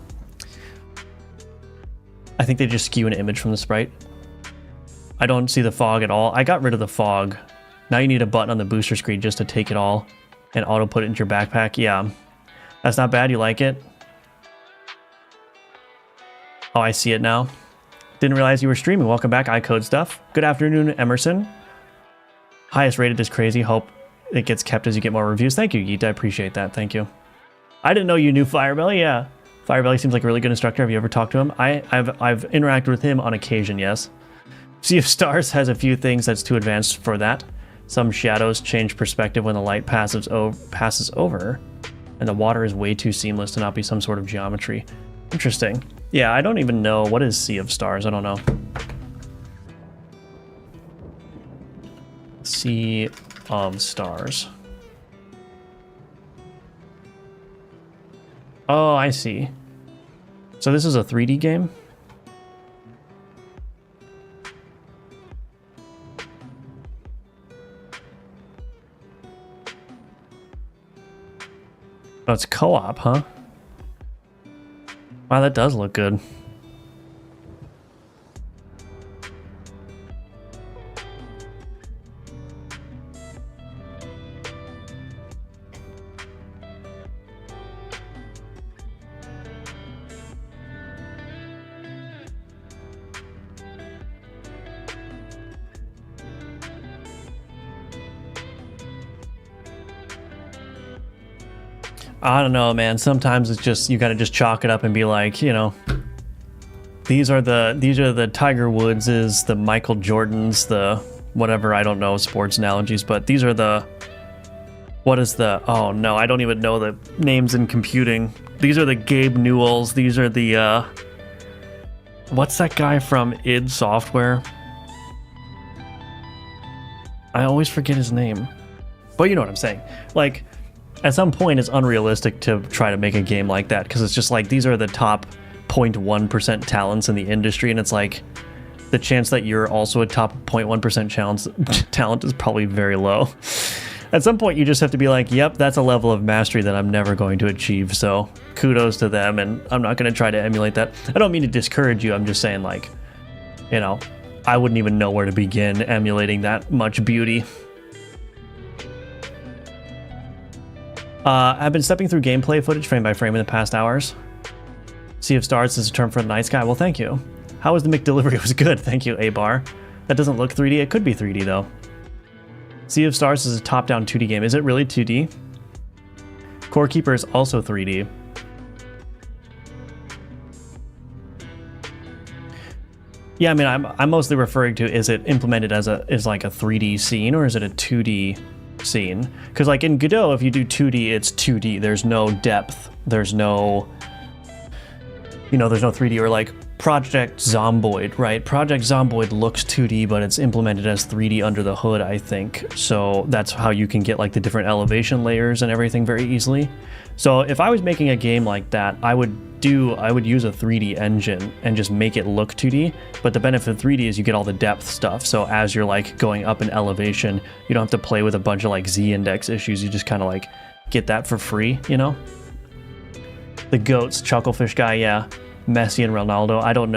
Speaker 1: I think they just skew an image from the sprite. I don't see the fog at all. I got rid of the fog. Now you need a button on the booster screen just to take it all and auto put it into your backpack. Yeah, that's not bad. You like it? Oh, I see it now. Didn't realize you were streaming. Welcome back, iCode Stuff. Good afternoon, Emerson. Highest rated is crazy. Hope it gets kept as you get more reviews. Thank you, Yeet. I appreciate that. Thank you. I didn't know you knew Firebelly. Yeah, Firebelly seems like a really good instructor. Have you ever talked to him? I've interacted with him on occasion, yes. Sea of Stars has a few things that's too advanced for that. Some shadows change perspective when the light passes over, and the water is way too seamless to not be some sort of geometry. Interesting. Yeah, I don't even know. What is Sea of Stars? I don't know. Sea of Stars. Oh, I see. So this is a 3D game? Oh, it's co-op, huh? Wow, that does look good. I don't know, man. Sometimes it's just, you gotta just chalk it up and be like, you know, these are the Tiger Woodses, the Michael Jordans, the whatever, I don't know sports analogies, but these are the, what is the, oh no, I don't even know the names in computing. These are the Gabe Newells. These are the, what's that guy from id Software? I always forget his name. But you know what I'm saying. Like, at some point, it's unrealistic to try to make a game like that, because it's just like, these are the top 0.1% talents in the industry, and it's like, the chance that you're also a top 0.1% talent is probably very low. At some point, you just have to be like, yep, that's a level of mastery that I'm never going to achieve, so kudos to them, and I'm not going to try to emulate that. I don't mean to discourage you, I'm just saying, like, you know, I wouldn't even know where to begin emulating that much beauty. I've been stepping through gameplay footage frame by frame in the past hours. Sea of Stars is a term for the night sky. Well, thank you. How was the McDelivery? It was good. Thank you, A-Bar. That doesn't look 3D. It could be 3D, though. Sea of Stars is a top-down 2D game. Is it really 2D? Core Keeper is also 3D. Yeah, I mean, I'm mostly referring to, is it implemented as like a 3D scene, or is it a 2D scene? Because like in Godot, if you do 2D, it's 2D. There's no depth. There's no, you know, there's no 3D. Or like Project Zomboid, right? Project Zomboid looks 2D, but it's implemented as 3D under the hood, I think. So that's how you can get like the different elevation layers and everything very easily. So if I was making a game like that, I would use a 3D engine and just make it look 2D. But the benefit of 3D is you get all the depth stuff. So as you're like going up in elevation, you don't have to play with a bunch of like Z-index issues. You just kind of like get that for free, you know? The goats, Chucklefish guy, yeah. Messi and Ronaldo. I don't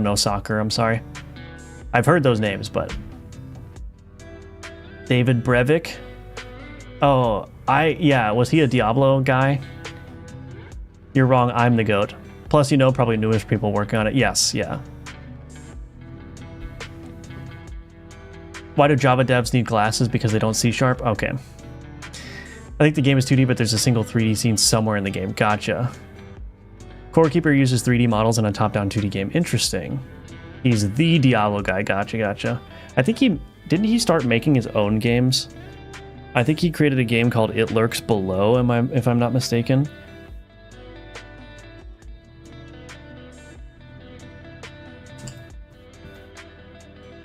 Speaker 1: know soccer, I'm sorry. I've heard those names, but David Brevik. Oh, yeah, was he a Diablo guy? You're wrong, I'm the goat. Plus, you know, probably newish people working on it. Yes, yeah. Why do Java devs need glasses? Because they don't see sharp? Okay. I think the game is 2D, but there's a single 3D scene somewhere in the game. Gotcha. Core Keeper uses 3D models in a top-down 2D game. Interesting. He's the Diablo guy. Gotcha, gotcha. I think didn't he start making his own games? I think he created a game called It Lurks Below, if I'm not mistaken.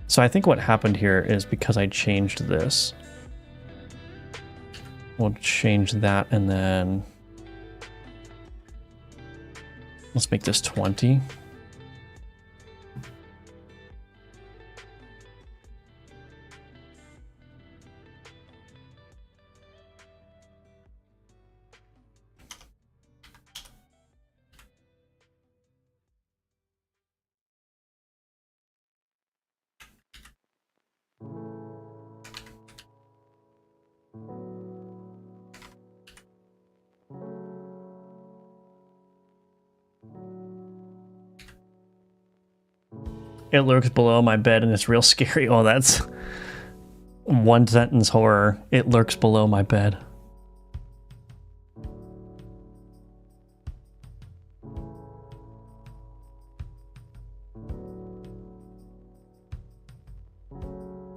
Speaker 1: So I think what happened here is because I changed this. We'll change that and then let's make this 20. It lurks below my bed and it's real scary. Oh, that's one sentence horror. It lurks below my bed.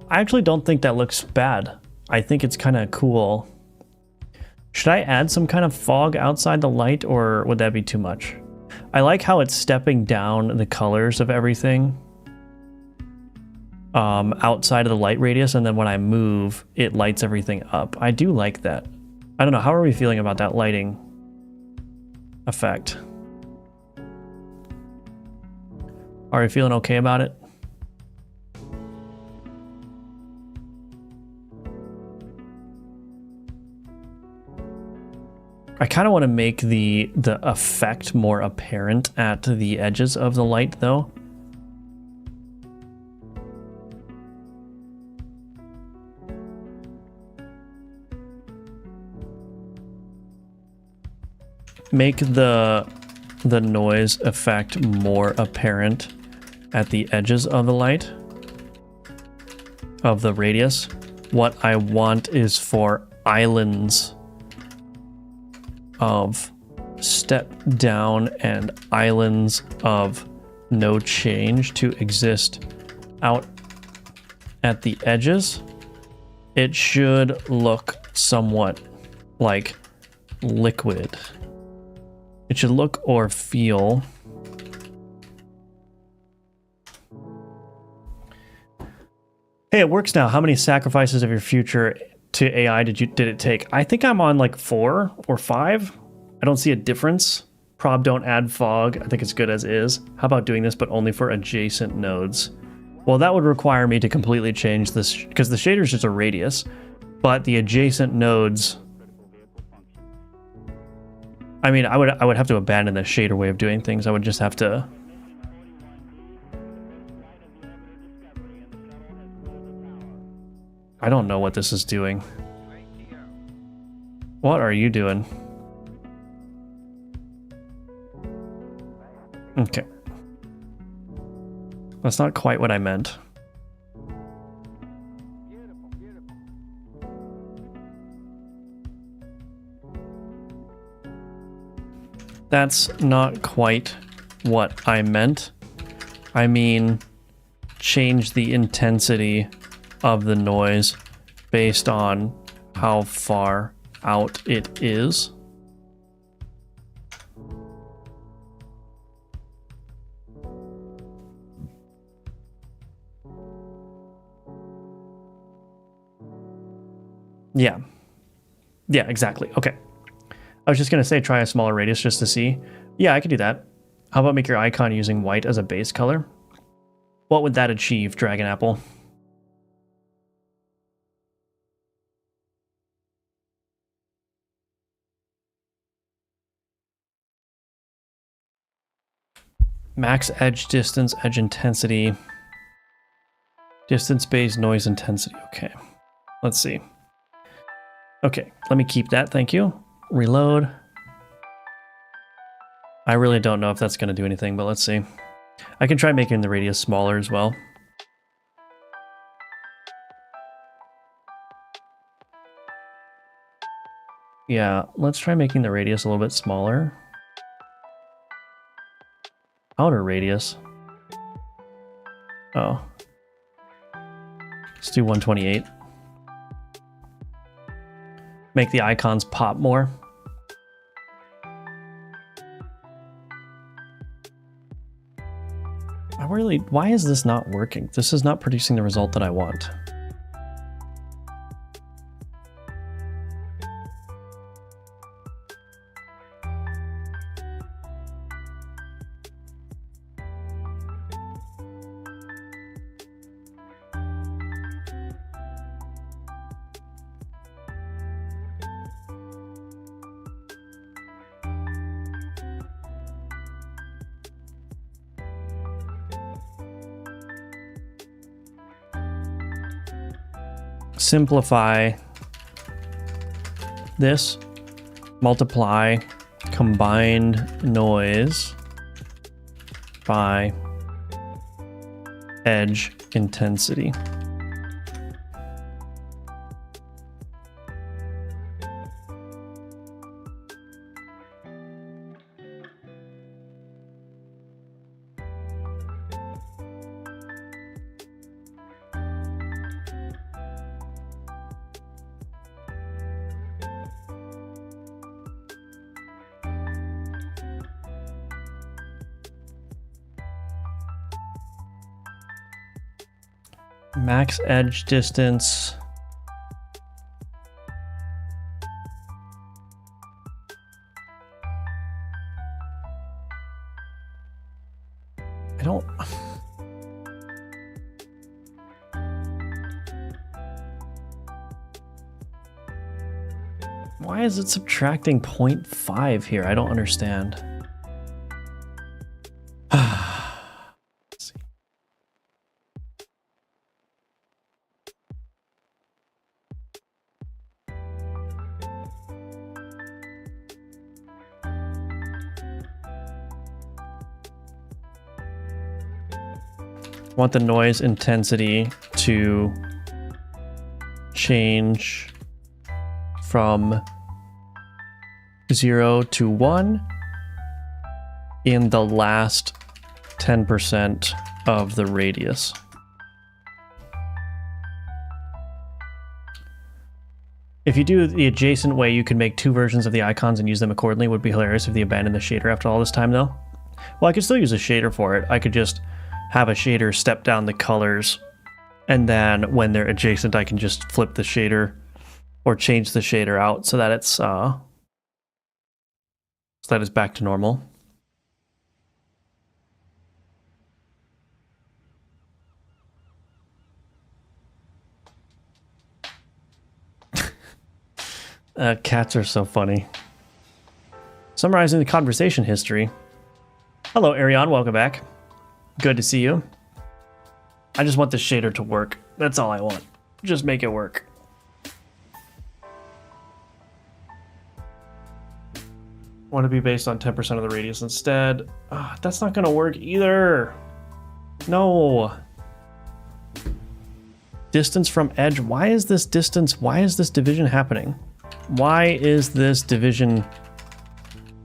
Speaker 1: I actually don't think that looks bad. I think it's kind of cool. Should I add some kind of fog outside the light, or would that be too much? I like how it's stepping down the colors of everything outside of the light radius, and then when I move, it lights everything up. I do like that. I don't know, how are we feeling about that lighting effect? Are we feeling okay about it? I kind of want to make the effect more apparent at the edges of the light, though. Make the noise effect more apparent at the edges of the light, of the radius. What I want is for islands of step down and islands of no change to exist out at the edges. It should look somewhat like liquid. It should look or feel hey, it works now. How many sacrifices of your future to AI did it take? I think I'm on like 4 or 5. I don't see a difference. Prob don't add fog. I think it's good as is. How about doing this but only for adjacent nodes? Well, that would require me to completely change this because the shader is just a radius, but the adjacent nodes, I mean, I would have to abandon the shader way of doing things. I would just have to. I don't know what this is doing. What are you doing? Okay. That's not quite what I meant. That's not quite what I meant. I mean, change the intensity of the noise based on how far out it is. Yeah. Yeah, exactly. Okay. I was just going to say try a smaller radius just to see. Yeah, I could do that. How about make your icon using white as a base color? What would that achieve, Dragon Apple? Max edge distance, edge intensity, distance based noise intensity. Okay, let's see. Okay, let me keep that. Thank you. Reload. I really don't know if that's going to do anything, but let's see. I can try making the radius smaller as well. Yeah, let's try making the radius a little bit smaller. Outer radius. Oh. Let's do 128. Make the icons pop more. Why is this not working? This is not producing the result that I want. Simplify this, multiply combined noise by edge intensity. Max edge distance. I don't. Why is it subtracting 0.5 here? I don't understand. Want the noise intensity to change from 0 to 1 in the last 10% of the radius. If you do the adjacent way, you can make two versions of the icons and use them accordingly. It would be hilarious if they abandoned the shader after all this time, though. Well, I could still use a shader for it. I could just have a shader step down the colors, and then when they're adjacent, I can just flip the shader or change the shader out so that it's back to normal. Cats are so funny. Summarizing the conversation history. Hello, Ariane. Welcome back. Good to see you. I just want the shader to work. That's all I want. Just make it work. Want to be based on 10% of the radius instead. That's not going to work either. No. Distance from edge. Why is this division happening? Why is this division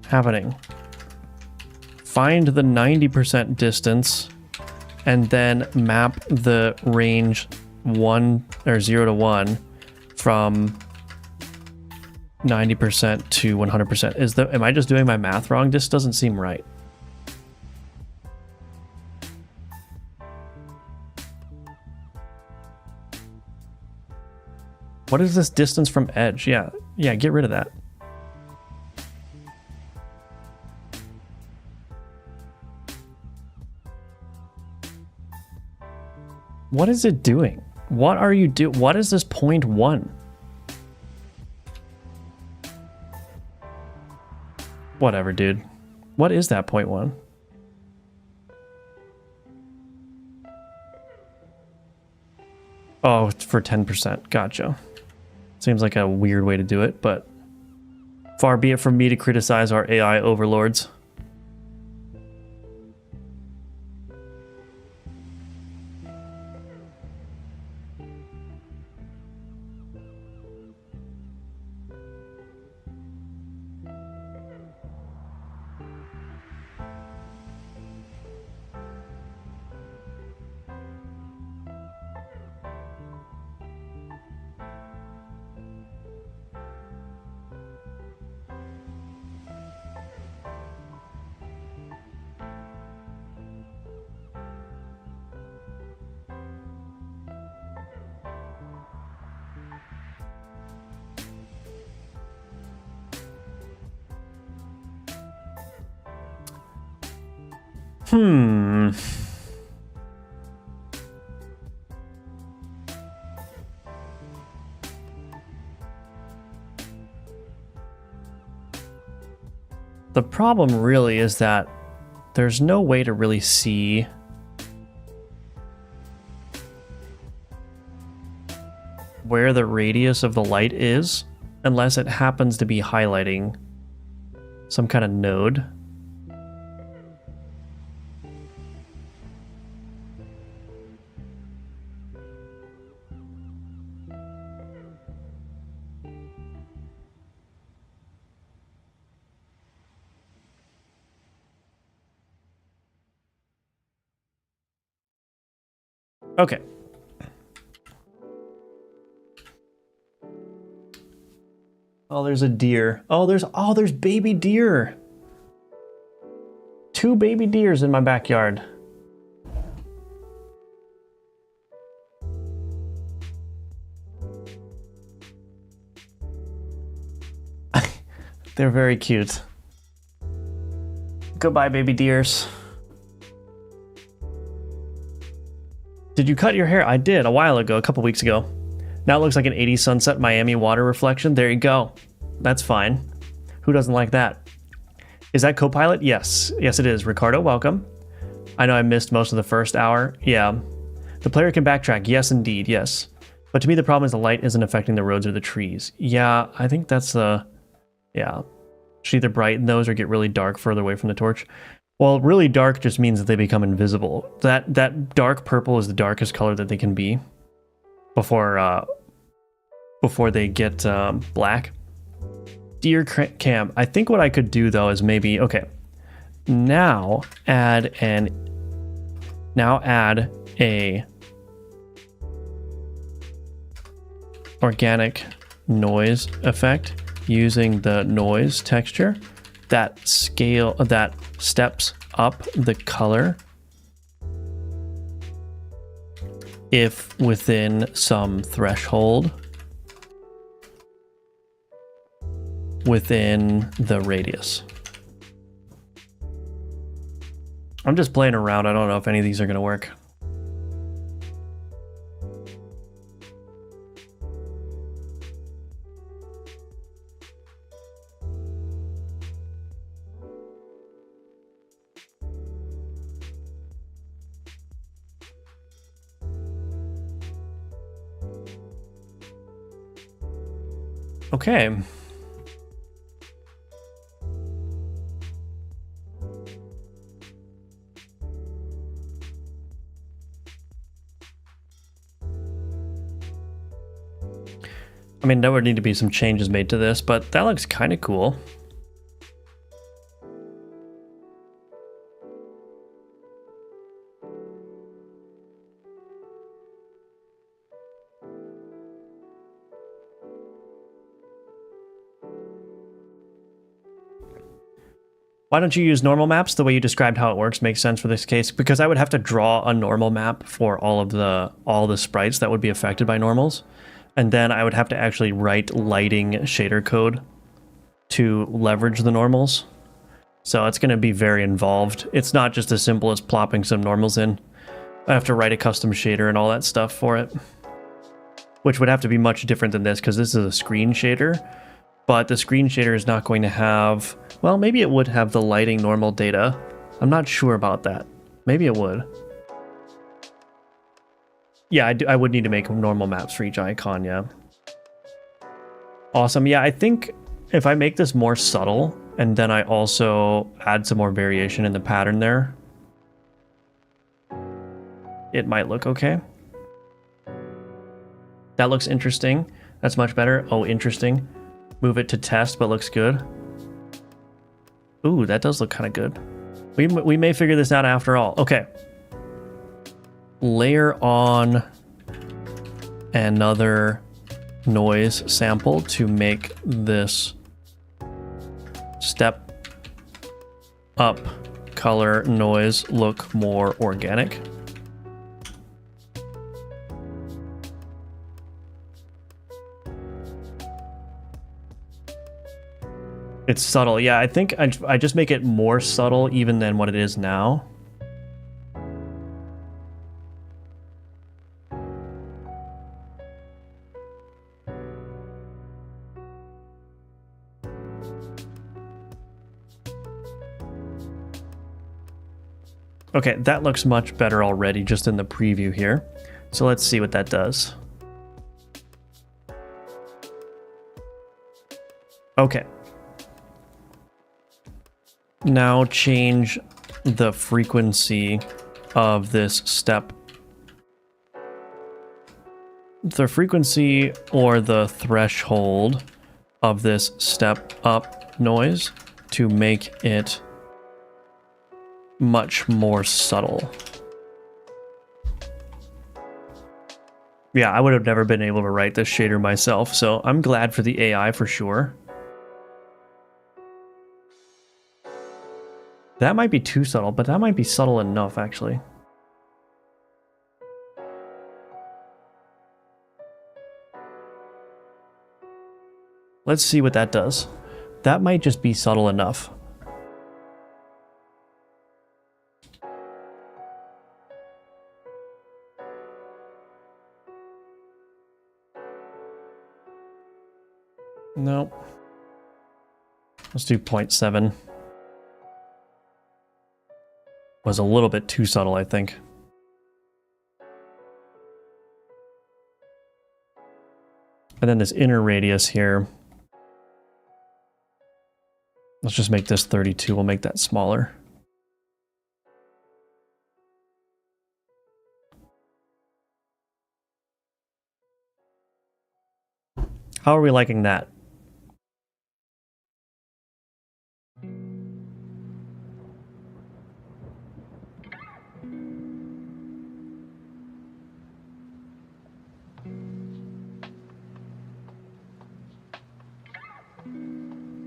Speaker 1: happening? Find the 90% distance and then map the range 1 or 0 to 1 from 90% to 100%. Am I just doing my math wrong? This doesn't seem right. What is this distance from edge? Yeah, get rid of that. What is it doing? What are you doing? What is this 0.1? Whatever, dude. What is that 0.1? Oh, it's for 10%. Gotcha. Seems like a weird way to do it, but far be it from me to criticize our AI overlords. The problem really is that there's no way to really see where the radius of the light is unless it happens to be highlighting some kind of node. Okay. Oh, there's a deer. Oh, there's baby deer. 2 baby deers in my backyard. They're very cute. Goodbye, baby deers. Did you cut your hair? I did a while ago, a couple weeks ago. Now it looks like an 80s sunset Miami water reflection. There you go. That's fine. Who doesn't like that? Is that Copilot? Yes. Yes, it is. Ricardo, welcome. I know I missed most of the first hour. Yeah. The player can backtrack. Yes, indeed. Yes. But to me, the problem is the light isn't affecting the roads or the trees. Yeah, I think that's yeah. Should either brighten those or get really dark further away from the torch. Well, really dark just means that they become invisible. That dark purple is the darkest color that they can be before they get black. Deer cam. I think what I could do though is maybe now add a organic noise effect using the noise texture that steps up the color if within some threshold within the radius. I'm just playing around. I don't know if any of these are going to work. Okay. I mean, there would need to be some changes made to this, but that looks kind of cool. Why don't you use normal maps? The way you described how it works makes sense for this case, because I would have to draw a normal map for all the sprites that would be affected by normals. And then I would have to actually write lighting shader code to leverage the normals. So it's going to be very involved. It's not just as simple as plopping some normals in. I have to write a custom shader and all that stuff for it, which would have to be much different than this because this is a screen shader. But the screen shader is not going to have, well, maybe it would have the lighting normal data. I'm not sure about that. Maybe it would. Yeah, I would need to make normal maps for each icon, yeah. Awesome. Yeah, I think if I make this more subtle and then I also add some more variation in the pattern there, it might look okay. That looks interesting. That's much better. Oh, interesting. Move it to test, but looks good. Ooh, that does look kind of good. We may figure this out after all. Okay. Layer on another noise sample to make this step up color noise look more organic. It's subtle. Yeah, I think I just make it more subtle even than what it is now. Okay, that looks much better already just in the preview here. So let's see what that does. Okay. Now change the frequency of this step. The frequency or the threshold of this step up noise to make it much more subtle. Yeah, I would have never been able to write this shader myself, so I'm glad for the AI for sure. That might be too subtle, but that might be subtle enough, actually. Let's see what that does. That might just be subtle enough. Nope. Let's do 0.7. Was a little bit too subtle, I think. And then this inner radius here. Let's just make this 32. We'll make that smaller. How are we liking that?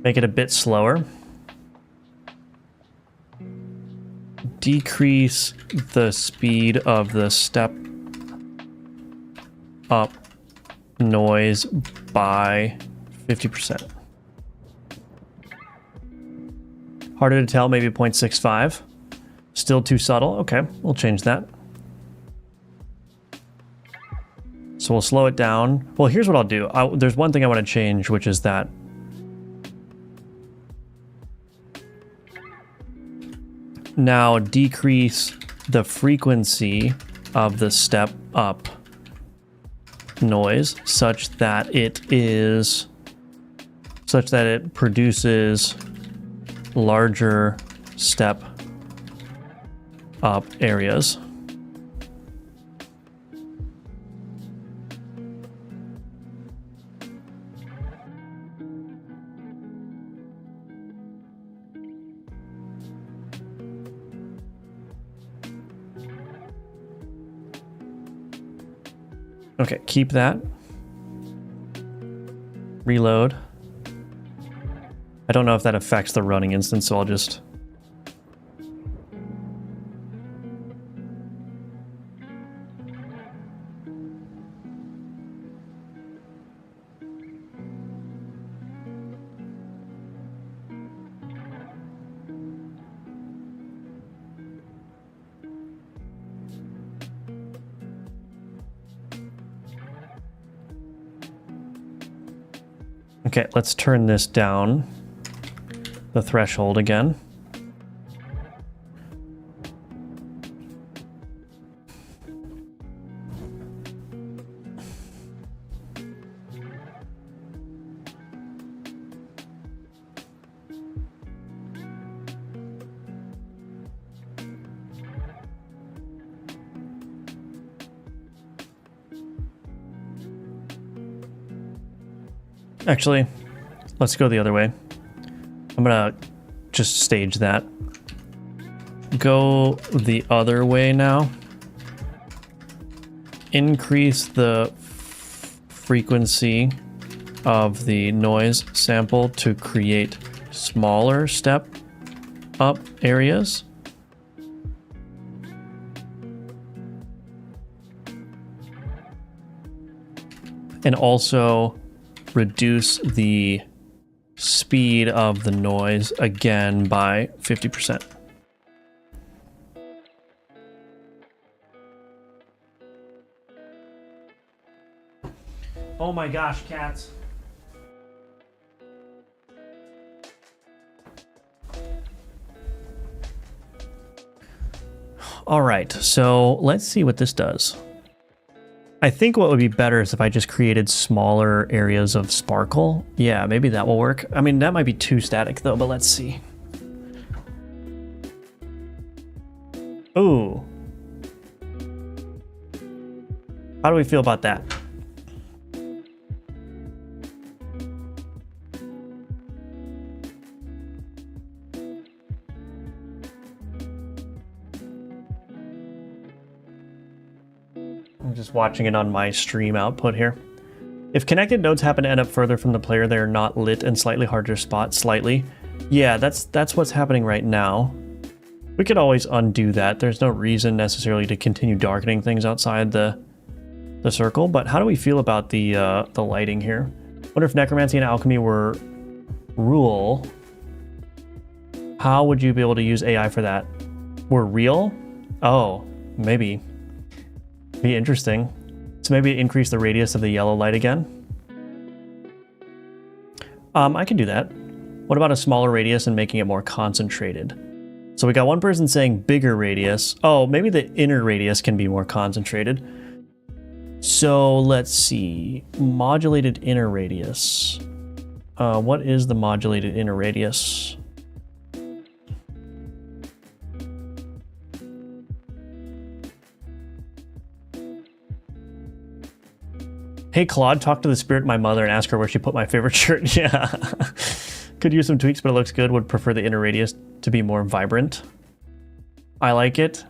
Speaker 1: Make it a bit slower. Decrease the speed of the step up noise by 50%. Harder to tell, maybe 0.65. Still too subtle. Okay, we'll change that. So we'll slow it down. Well, here's what I'll do. There's one thing I want to change, which is that now decrease the frequency of the step up noise such that it produces larger step up areas. Okay, keep that. Reload. I don't know if that affects the running instance, so I'll just... Okay, let's turn this down, the threshold again. Actually, let's go the other way. I'm gonna just stage that. Go the other way now. Increase the frequency of the noise sample to create smaller step up areas. And also reduce the speed of the noise again by 50%. Oh my gosh, cats. All right, so let's see what this does. I think what would be better is if I just created smaller areas of sparkle. Yeah, maybe that will work. I mean, that might be too static though, but let's see. Ooh. How do we feel about that? I'm just watching it on my stream output here. If connected nodes happen to end up further from the player, they are not lit and slightly harder to spot. Slightly. Yeah, that's what's happening right now. We could always undo that. There's no reason necessarily to continue darkening things outside the circle, but how do we feel about the lighting here? Wonder if necromancy and alchemy were rule. How would you be able to use AI for that? Were real? Oh, maybe. Be interesting. So maybe increase the radius of the yellow light again. I can do that. What about a smaller radius and making it more concentrated? So we got one person saying bigger radius. Oh, maybe the inner radius can be more concentrated. So let's see. Modulated inner radius. What is the modulated inner radius? Hey Claude, talk to the spirit of my mother and ask her where she put my favorite shirt. Yeah. Could use some tweaks, but it looks good. Would prefer the inner radius to be more vibrant. I like it.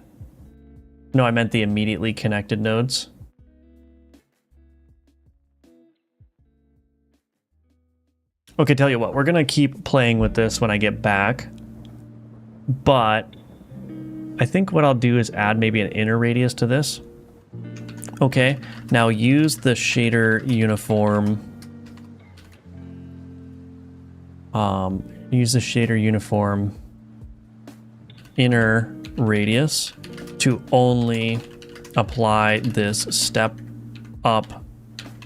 Speaker 1: No, I meant the immediately connected nodes. Okay, tell you what, we're gonna keep playing with this when I get back. But I think what I'll do is add maybe an inner radius to this. Okay, now use the shader uniform. Use the shader uniform inner radius to only apply this step up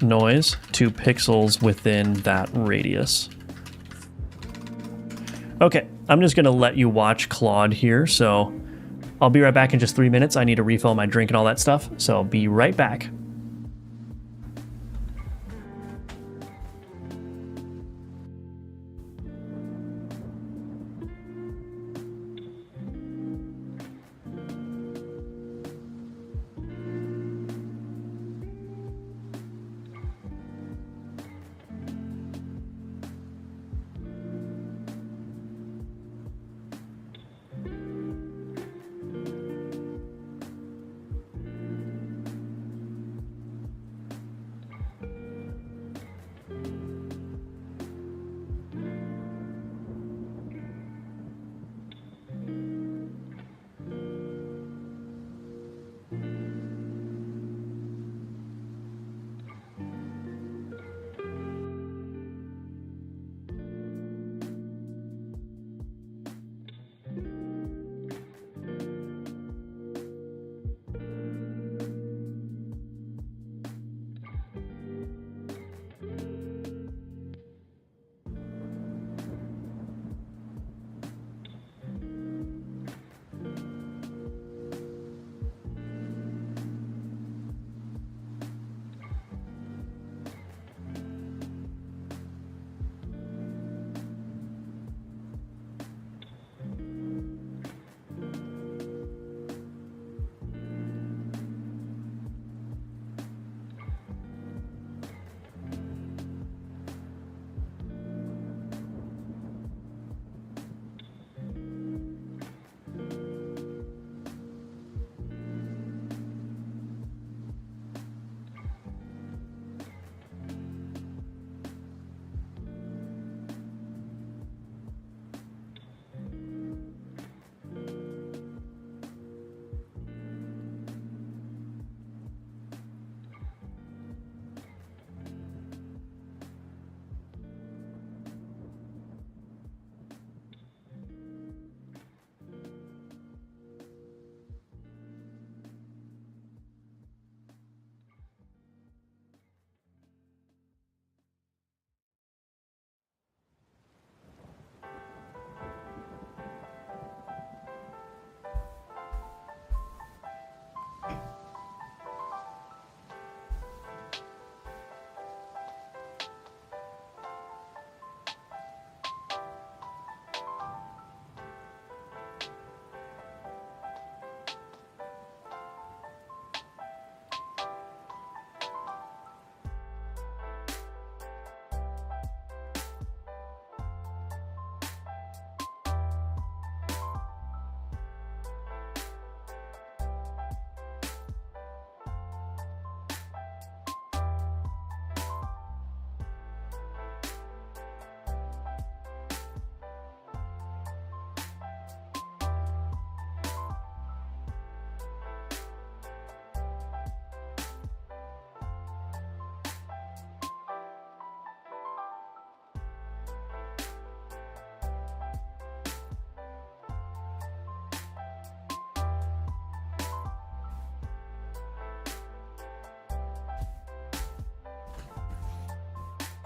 Speaker 1: noise to pixels within that radius. Okay, I'm just gonna let you watch Claude here, so I'll be right back in just 3 minutes. I need to refill my drink and all that stuff, so I'll be right back.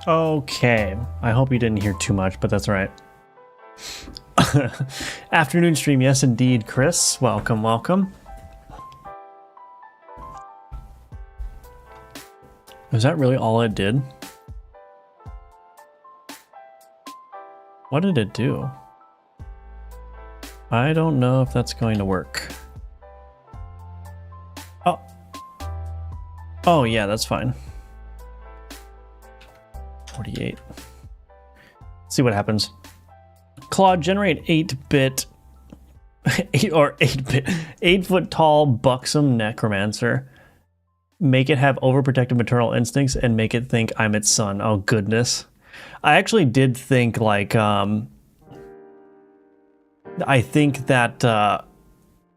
Speaker 1: Okay, I hope you didn't hear too much, but that's all right. Afternoon stream, yes indeed, Chris. Welcome, welcome. Is that really all it did? What did it do? I don't know if that's going to work. Oh. Oh yeah, that's fine. 48. Let's see what happens. Claude, generate 8-bit, 8-foot tall buxom necromancer. Make it have overprotective maternal instincts and make it think I'm its son. Oh goodness. I actually did think like, I think that, I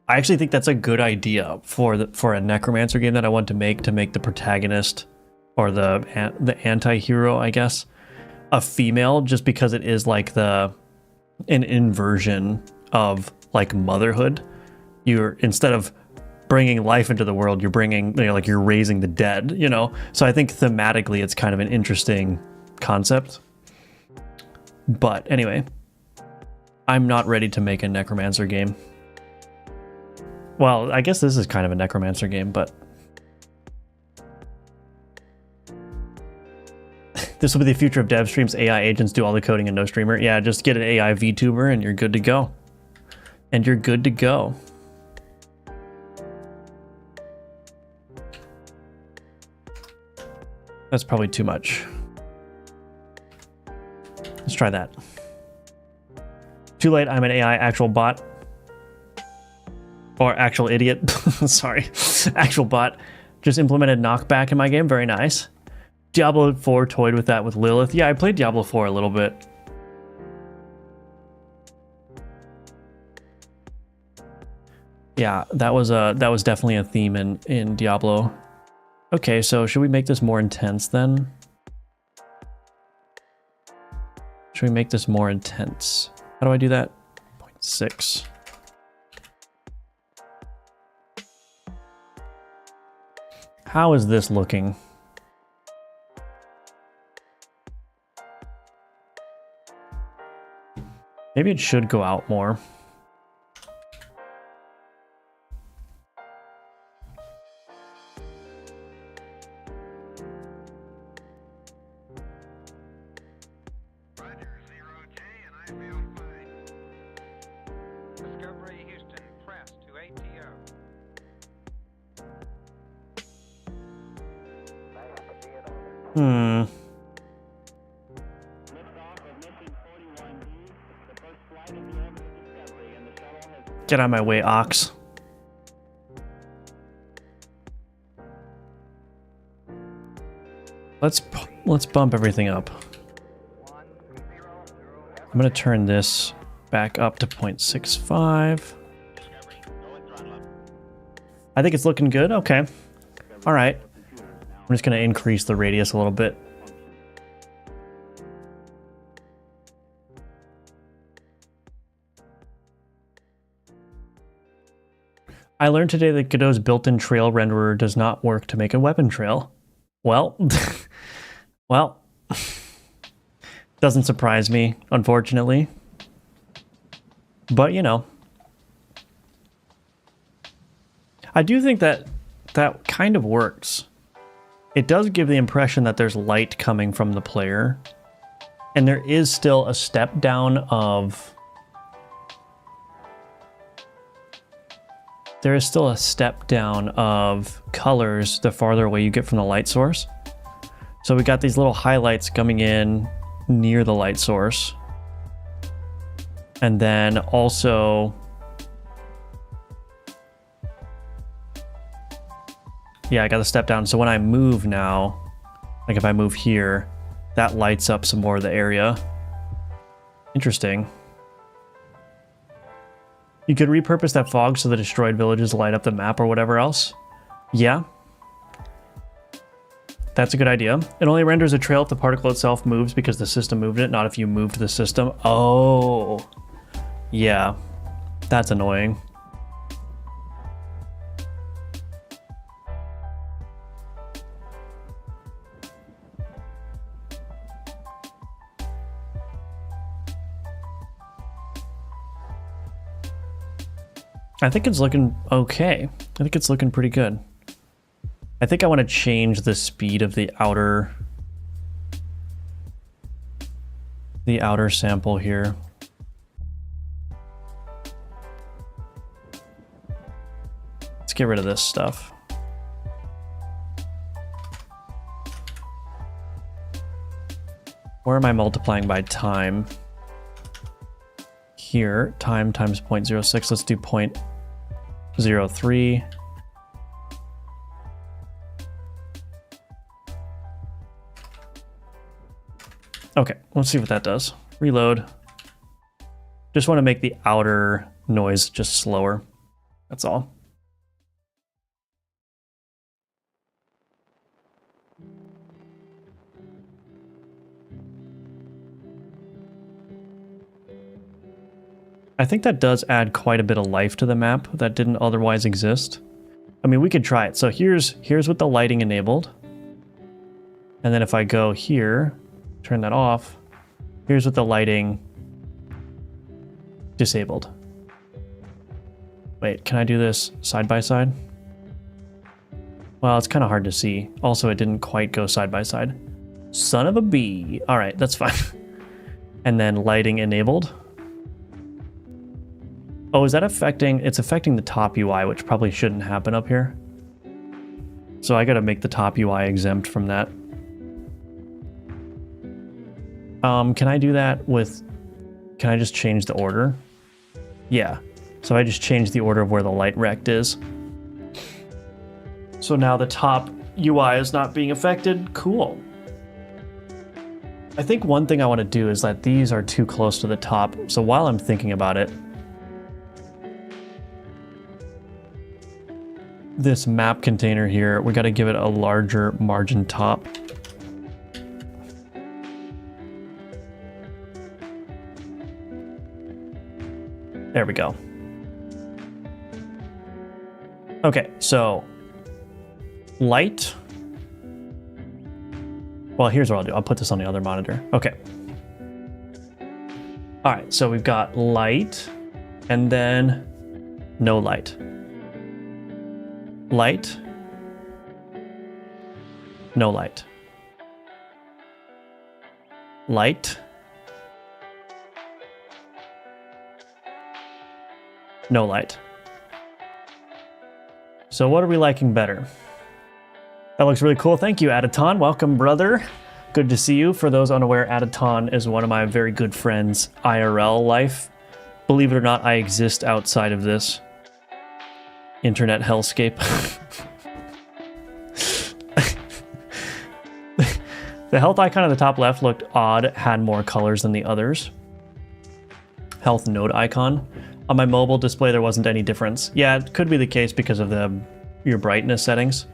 Speaker 1: actually think that's a good idea for a necromancer game that I want to make the protagonist or the anti-hero, I guess, a female, just because it is like an inversion of like motherhood. You're, instead of bringing life into the world, you're bringing, you know, like you're raising the dead, you know? So I think thematically it's kind of an interesting concept. But anyway, I'm not ready to make a necromancer game. Well, I guess this is kind of a necromancer game, but this will be the future of dev streams. AI agents do all the coding and no streamer. Yeah, just get an AI VTuber and you're good to go. And you're good to go. That's probably too much. Let's try that. Too late, I'm an AI actual bot. Or actual idiot. Sorry. Actual bot. Just implemented knockback in my game. Very nice. Diablo 4 toyed with that with Lilith. Yeah, I played Diablo 4 a little bit. Yeah, that was definitely a theme in Diablo. Okay, so should we make this more intense then? Should we make this more intense? How do I do that? 0.6. How is this looking? Maybe it should go out more. Get out of my way, Ox. Let's bump everything up. I'm gonna turn this back up to 0.65. I think it's looking good. Okay. All right. I'm just gonna increase the radius a little bit. I learned today that Godot's built-in trail renderer does not work to make a weapon trail. Well, well, doesn't surprise me, unfortunately. But, you know, I do think that that kind of works. It does give the impression that there's light coming from the player, and there is still a step down of... There is still a step down of colors the farther away you get from the light source. So we got these little highlights coming in near the light source. And then also, yeah, I got a step down. So when I move now, like if I move here, that lights up some more of the area. Interesting. You could repurpose that fog so the destroyed villages light up the map or whatever else. Yeah. That's a good idea. It only renders a trail if the particle itself moves because the system moved it, not if you moved the system. Oh. Yeah. That's annoying. I think it's looking okay. I think it's looking pretty good. I think I want to change the speed of the outer sample here. Let's get rid of this stuff. Where am I multiplying by time? Here, time times 0.06. Let's do 0.03. Okay, let's see what that does. Reload. Just want to make the outer noise just slower. That's all. I think that does add quite a bit of life to the map that didn't otherwise exist. I mean, we could try it. So here's with the lighting enabled. And then if I go here, turn that off, here's with the lighting disabled. Wait, can I do this side by side? Well, it's kind of hard to see. Also, it didn't quite go side by side. Son of a bee. All right, that's fine. And then lighting enabled. Oh, is that affecting? It's affecting the top UI, which probably shouldn't happen up here. So I got to make the top UI exempt from that. Can I do that with, can I just change the order? Yeah. So I just changed the order of where the light rect is. So now the top UI is not being affected. Cool. I think one thing I want to do is that these are too close to the top. So while I'm thinking about it, this map container here, we got to give it a larger margin top. There we go. Okay, so light. Well, here's what I'll do. I'll put this on the other monitor. Okay. All right, so we've got light and then no light. Light, no light. Light, no light. So what are we liking better? That looks really cool. Thank you, Adaton. Welcome, brother. Good to see you. For those unaware, Adaton is one of my very good friends, IRL life. Believe it or not, I exist outside of this internet hellscape. The health icon at the top left looked odd, had more colors than the others. Health node icon. On my mobile display, there wasn't any difference. Yeah, it could be the case because of your brightness settings.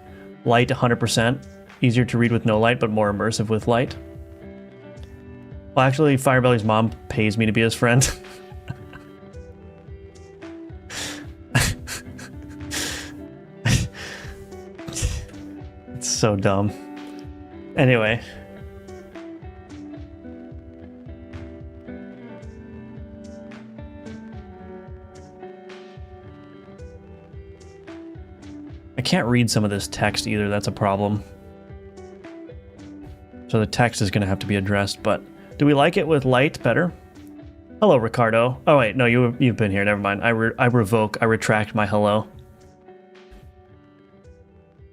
Speaker 1: Light 100%, easier to read with no light, but more immersive with light. Well, actually, Firebelly's mom pays me to be his friend. It's so dumb. Anyway. I can't read some of this text either, that's a problem. So the text is going to have to be addressed, but do we like it with light better? Hello, Ricardo. Oh wait, no, you've been here, never mind. I retract my hello.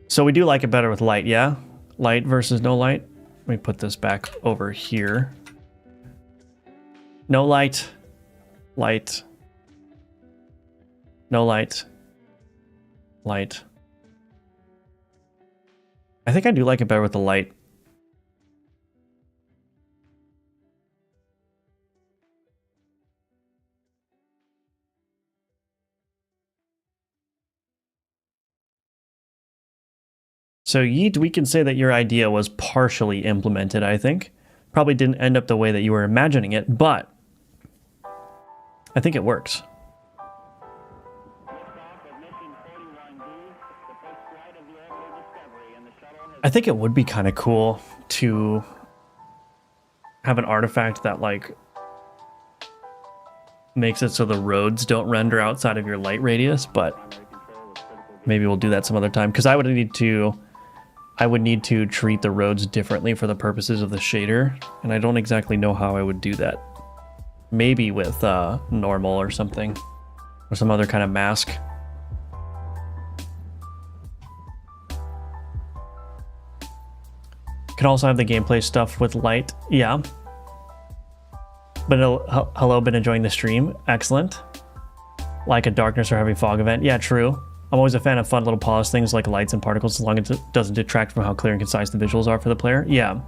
Speaker 1: So we do like it better with light, yeah? Light versus no light. Let me put this back over here. No light. Light. No light. Light. I think I do like it better with the light. So Yeet, we can say that your idea was partially implemented, I think. Probably didn't end up the way that you were imagining it, but I think it works. I think it would be kind of cool to have an artifact that like makes it so the roads don't render outside of your light radius, but maybe we'll do that some other time, because I would need to treat the roads differently for the purposes of the shader, and I don't exactly know how I would do that. Maybe with normal or something, or some other kind of mask. Can also have the gameplay stuff with light. Yeah. But hello, been enjoying the stream. Excellent. Like a darkness or heavy fog event. Yeah, true. I'm always a fan of fun little polished things like lights and particles, as long as it doesn't detract from how clear and concise the visuals are for the player. Yeah.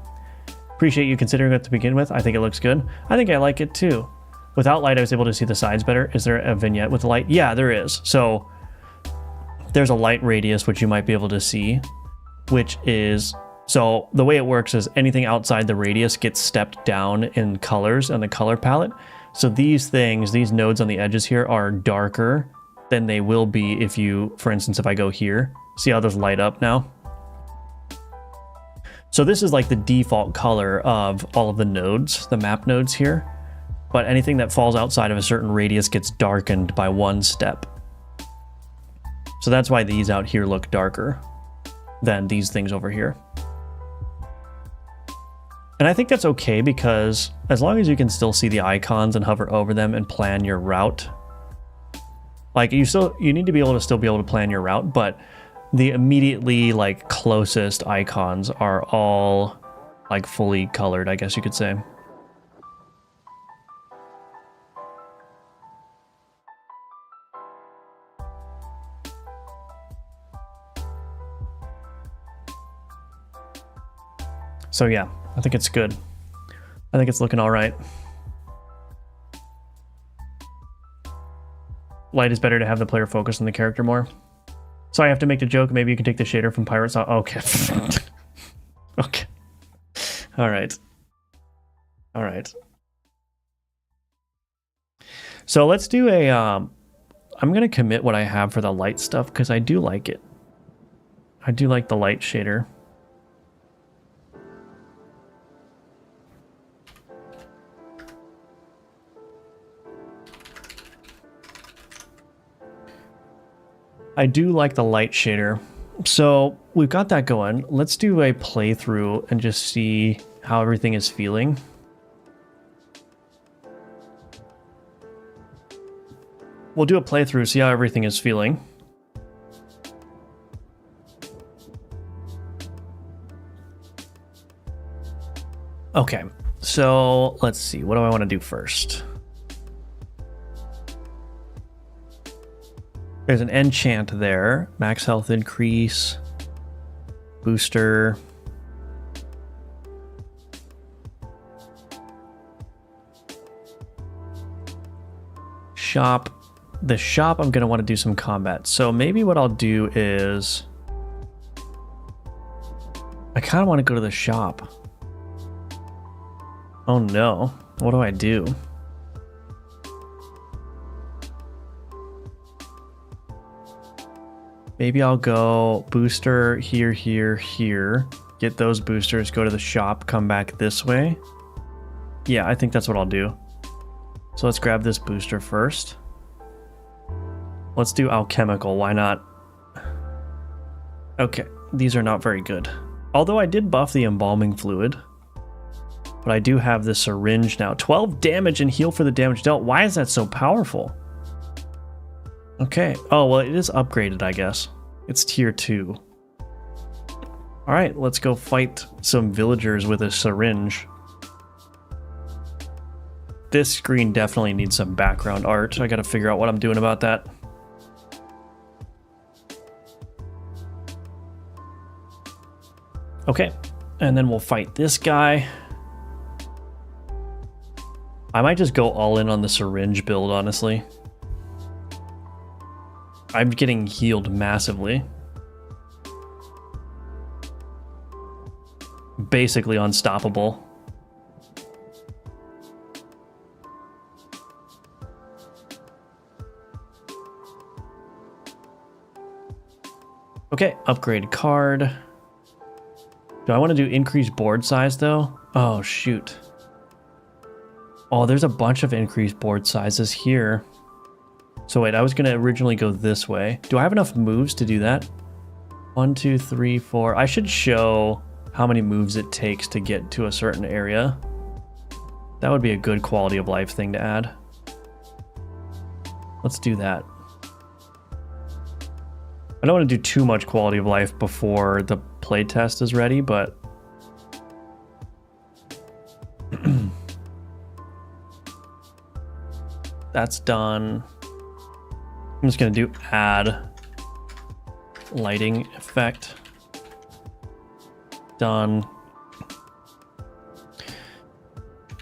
Speaker 1: Appreciate you considering it to begin with. I think it looks good. I think I like it too. Without light, I was able to see the sides better. Is there a vignette with light? Yeah, there is. So there's a light radius, which you might be able to see, which is... So the way it works is anything outside the radius gets stepped down in colors on the color palette. So these things, these nodes on the edges here are darker than they will be if you, for instance, if I go here, see how those light up now? So this is like the default color of all of the nodes, the map nodes here. But anything that falls outside of a certain radius gets darkened by one step. So that's why these out here look darker than these things over here. And I think that's okay, because as long as you can still see the icons and hover over them and plan your route, like you need to be able to still be able to plan your route, but the immediately like closest icons are all like fully colored, I guess you could say. So yeah, I think it's good. I think it's looking all right. Light is better to have the player focus on the character more. So I have to make the joke, maybe you can take the shader from Pirates. Okay. Okay. All right. All right. So let's do a, I'm going to commit what I have for the light stuff, because I do like it. I do like the light shader. I do like the light shader. So we've got that going. Let's do a playthrough and just see how everything is feeling. We'll do a playthrough, see how everything is feeling. Okay, so let's see. What do I want to do first? There's an enchant there. Max health increase. Booster. Shop. The shop, I'm going to want to do some combat. So maybe what I'll do is... I kind of want to go to the shop. Oh no. What do I do? Maybe I'll go booster here, here, here. Get those boosters, go to the shop, come back this way. Yeah, I think that's what I'll do. So let's grab this booster first. Let's do alchemical, why not? Okay, these are not very good. Although I did buff the embalming fluid. But I do have the syringe now. 12 damage and heal for the damage dealt. Why is that so powerful? Okay. Oh, well, it is upgraded, I guess. It's tier 2. All right, let's go fight some villagers with a syringe. This screen definitely needs some background art. I gotta figure out what I'm doing about that. Okay, and then we'll fight this guy. I might just go all in on the syringe build, honestly. I'm getting healed massively. Basically unstoppable. Okay, upgrade card. Do I want to do increased board size though? Oh shoot. Oh, there's a bunch of increased board sizes here. So wait, I was gonna originally go this way. Do I have enough moves to do that? 1, 2, 3, 4. I should show how many moves it takes to get to a certain area. That would be a good quality of life thing to add. Let's do that. I don't want to do too much quality of life before the playtest is ready, but that's done. I'm just going to do add lighting effect. Done.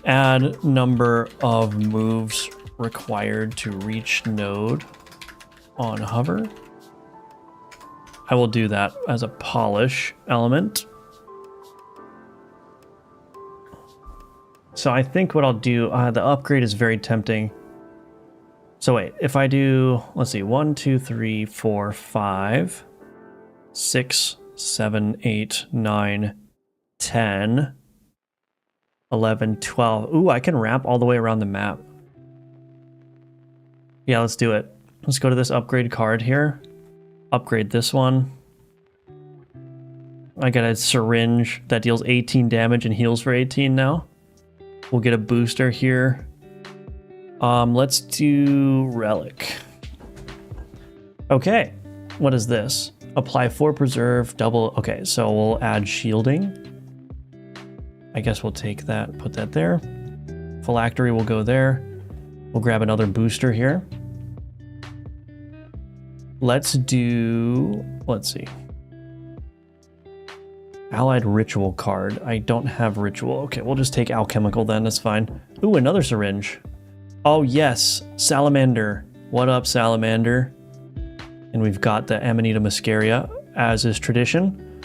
Speaker 1: Add number of moves required to reach node on hover. I will do that as a polish element. So I think what I'll do, the upgrade is very tempting. So wait, if I do, let's see, 1, 2, 3, 4, 5, 6, 7, 8, 9, 10, 11, 12. Ooh, I can ramp all the way around the map. Yeah, let's do it. Let's go to this upgrade card here. Upgrade this one. I got a syringe that deals 18 damage and heals for 18 now. We'll get a booster here. Let's do relic. Okay, what is this? Apply 4 preserve, double. Okay, so we'll add shielding. I guess we'll take that, put that there. Phylactery will go there. We'll grab another booster here. Let's see. Allied ritual card. I don't have ritual. Okay, we'll just take alchemical then, that's fine. Ooh, another syringe. Oh yes, salamander. What up, salamander? And we've got the Amanita muscaria, as is tradition.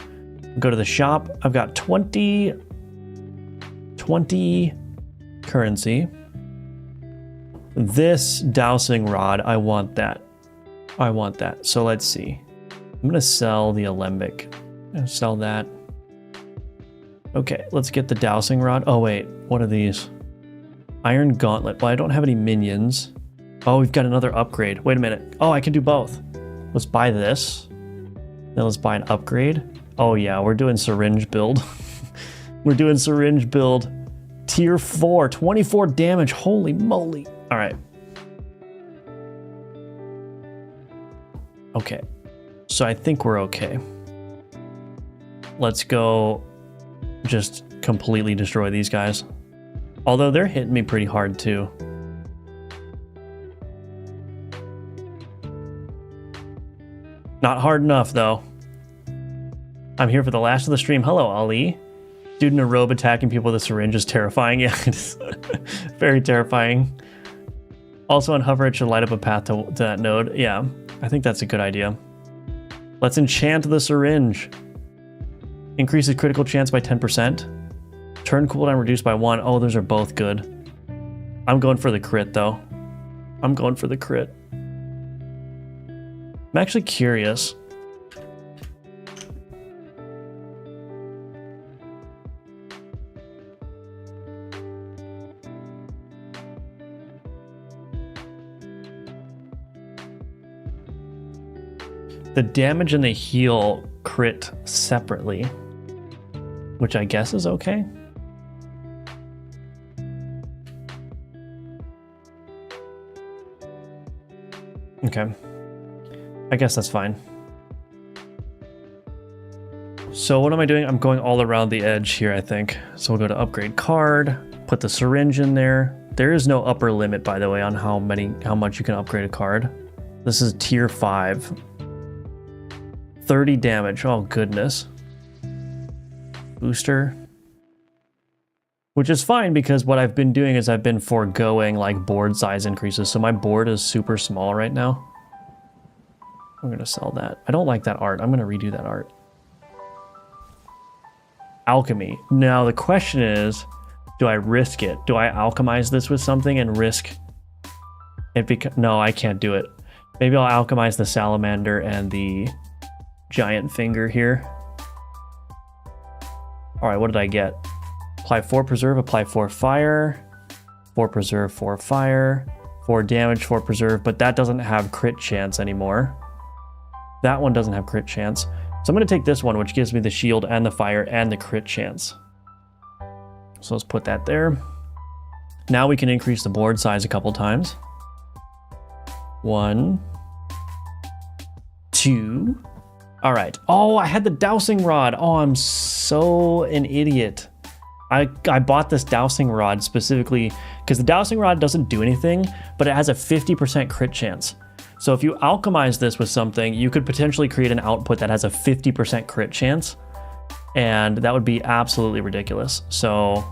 Speaker 1: Go to the shop. I've got 20 currency. This dowsing rod, I want that. So let's see. I'm gonna sell the alembic. Sell that. Okay, let's get the dowsing rod. Oh wait, what are these? Iron gauntlet. Well, I don't have any minions. Oh, we've got another upgrade. Wait a minute. Oh, I can do both. Let's buy this. Then let's buy an upgrade. Oh yeah, we're doing syringe build. We're doing syringe build. Tier 4, 24 damage. Holy moly. All right. Okay, so I think we're okay. Let's go just completely destroy these guys. Although they're hitting me pretty hard too. Not hard enough though. I'm here for the last of the stream. Hello, Ali. Dude in a robe attacking people with a syringe is terrifying. Yeah, it's very terrifying. Also on hover, it should light up a path to that node. Yeah, I think that's a good idea. Let's enchant the syringe. Increases critical chance by 10%. Turn cooldown reduced by 1. Oh, those are both good. I'm going for the crit though. I'm actually curious. The damage and the heal crit separately, which I guess is okay. Okay, I guess that's fine. So what am I doing? I'm going all around the edge here, I think. So we'll go to upgrade card, put the syringe in there. There is no upper limit, by the way, on how much you can upgrade a card. This is tier 5. 30 damage. Oh goodness. Booster. Which is fine because what I've been doing is I've been foregoing like board size increases. So my board is super small right now. I'm gonna sell that. I don't like that art. I'm gonna redo that art. Alchemy. Now the question is, do I risk it? Do I alchemize this with something and risk it? No, I can't do it. Maybe I'll alchemize the salamander and the giant finger here. All right, what did I get? Apply 4 preserve, apply 4 fire, 4 preserve, 4 fire, 4 damage, 4 preserve, but that doesn't have crit chance anymore. That one doesn't have crit chance. So I'm going to take this one, which gives me the shield and the fire and the crit chance. So let's put that there. Now we can increase the board size a couple times. 1, 2. All right. Oh, I had the dowsing rod. Oh, I'm so an idiot. I bought this dowsing rod specifically because the dowsing rod doesn't do anything, but it has a 50% crit chance. So if you alchemize this with something, you could potentially create an output that has a 50% crit chance, and that would be absolutely ridiculous. So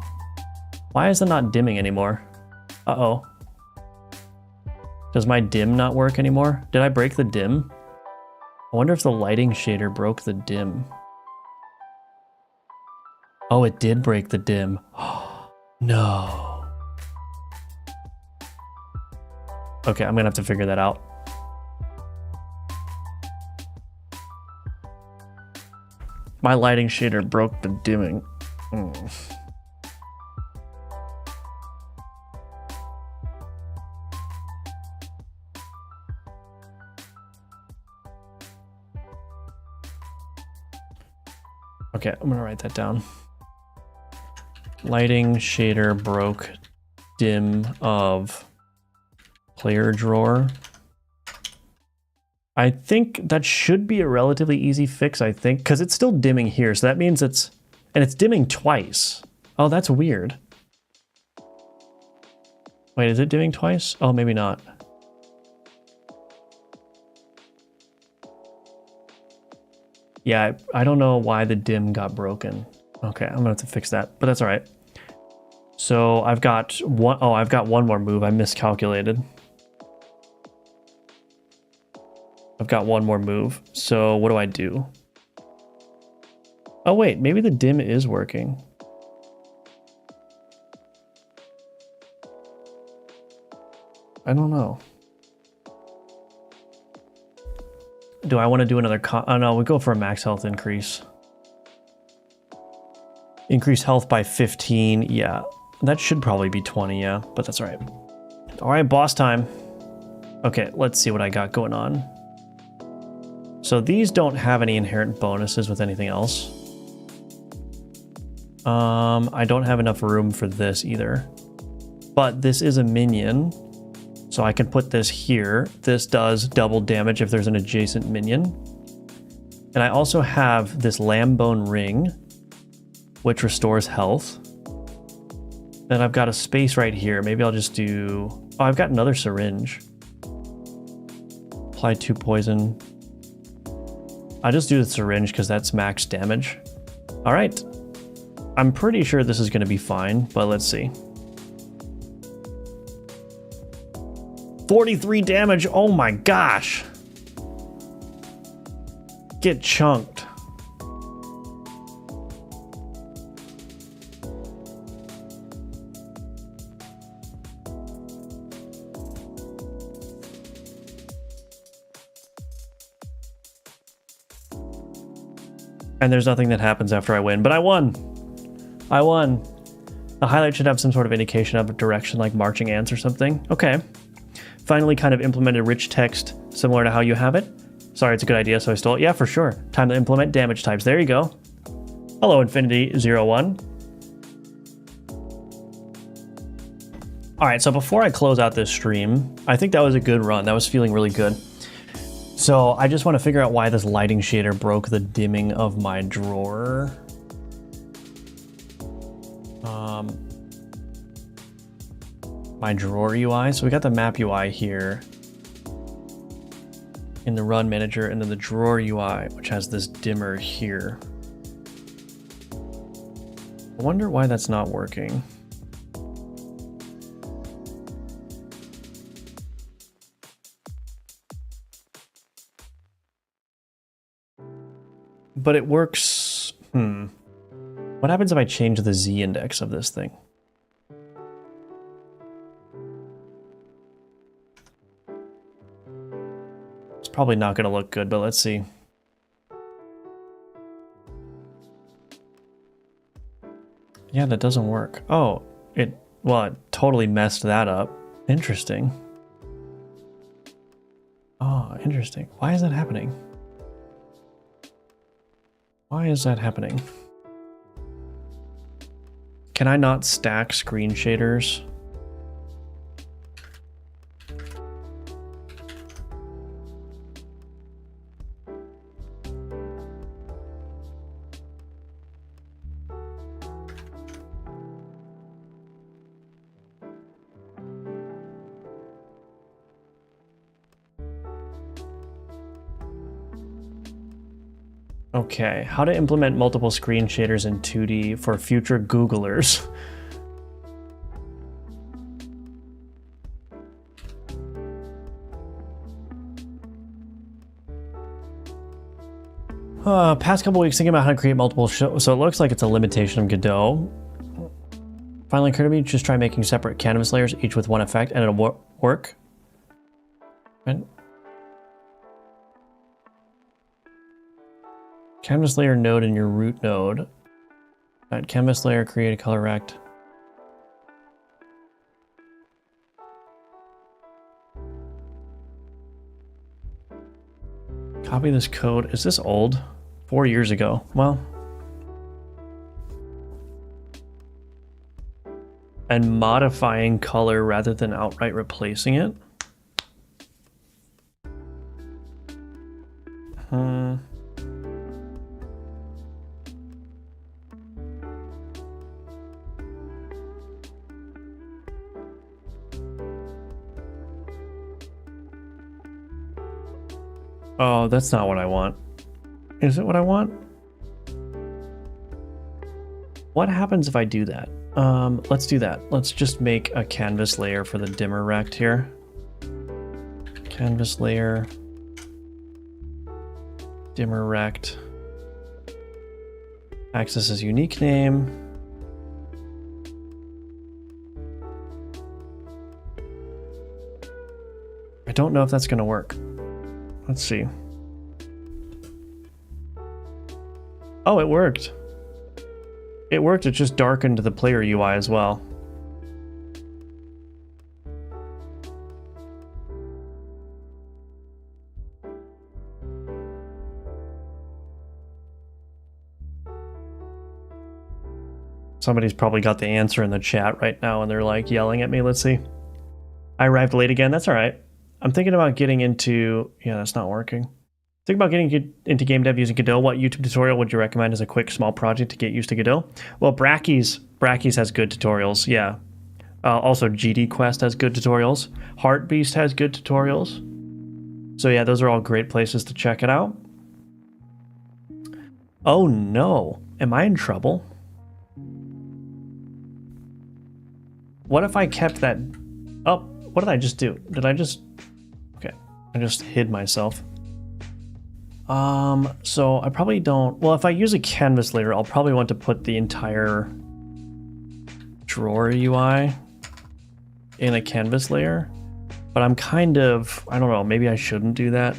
Speaker 1: why is it not dimming anymore? Uh-oh. Does my dim not work anymore? Did I break the dim? I wonder if the lighting shader broke the dim. Oh, it did break the dim. No. Okay, I'm gonna have to figure that out. My lighting shader broke the dimming. Okay, I'm gonna write that down. Lighting shader broke dim of player drawer. I think that should be a relatively easy fix, I think, because it's still dimming here. So that means it's dimming twice. Oh, that's weird. Wait, is it dimming twice? Oh, maybe not. Yeah, I don't know why the dim got broken. Okay, I'm gonna have to fix that, but that's all right. So I've got one, oh, I've got one more move. I miscalculated. I've got one more move. So what do I do? Oh wait, maybe the dim is working. I don't know. Do I want to do another oh no, we go for a max health increase. Increase health by 15, yeah. That should probably be 20, yeah, but that's all right. All right, boss time. Okay, let's see what I got going on. So these don't have any inherent bonuses with anything else. I don't have enough room for this either. But this is a minion, so I can put this here. This does double damage if there's an adjacent minion. And I also have this lamb bone ring, which restores health. Then I've got a space right here. Maybe I'll just do... Oh, I've got another syringe. Apply 2 poison. I'll just do the syringe because that's max damage. All right. I'm pretty sure this is going to be fine, but let's see. 43 damage. Oh my gosh. Get chunked. And there's nothing that happens after I win, but I won. I won. The highlight should have some sort of indication of a direction like marching ants or something. Okay. Finally kind of implemented rich text similar to how you have it. Sorry, it's a good idea, so I stole it. Yeah, for sure. Time to implement damage types. There you go. Hello, Infinity01. All right, so before I close out this stream, I think that was a good run. That was feeling really good. So I just want to figure out why this lighting shader broke the dimming of my drawer. My drawer UI. So we got the map UI here in the run manager, and then the drawer UI, which has this dimmer here. I wonder why that's not working. But it works. What happens if I change the Z index of this thing? It's probably not going to look good, but let's see. Yeah, that doesn't work. Oh, Well, it totally messed that up. Interesting. Oh, interesting. Why is that happening? Why is that happening? Can I not stack screen shaders? Okay, how to implement multiple screen shaders in 2D for future Googlers. Past couple weeks thinking about how to create multiple so it looks like it's a limitation of Godot. Finally occurred to me, just try making separate canvas layers, each with one effect, and it'll work. And canvas layer node in your root node. That canvas layer, create a color rect. Copy this code. Is this old? 4 years ago. Well. And modifying color rather than outright replacing it. Oh, that's not what I want. Is it what I want? What happens if I do that? Let's do that. Let's just make a canvas layer for the dimmer rect here. Canvas layer. Dimmer rect. Access as unique name. I don't know if that's going to work. Let's see. Oh, it worked. It worked, it just darkened the player UI as well. Somebody's probably got the answer in the chat right now and they're like yelling at me. Let's see. I arrived late again. That's all right. I'm thinking about getting into... Yeah, that's not working. Think about getting into game dev using Godot. What YouTube tutorial would you recommend as a quick, small project to get used to Godot? Well, Brackeys has good tutorials, yeah. Also, GD Quest has good tutorials. Heartbeast has good tutorials. So yeah, those are all great places to check it out. Oh no, am I in trouble? What if I kept that... Oh, what did I just do? Did I just... Okay, I just hid myself. So I probably don't... Well, if I use a canvas layer, I'll probably want to put the entire drawer UI in a canvas layer. But I'm kind of... I don't know, maybe I shouldn't do that.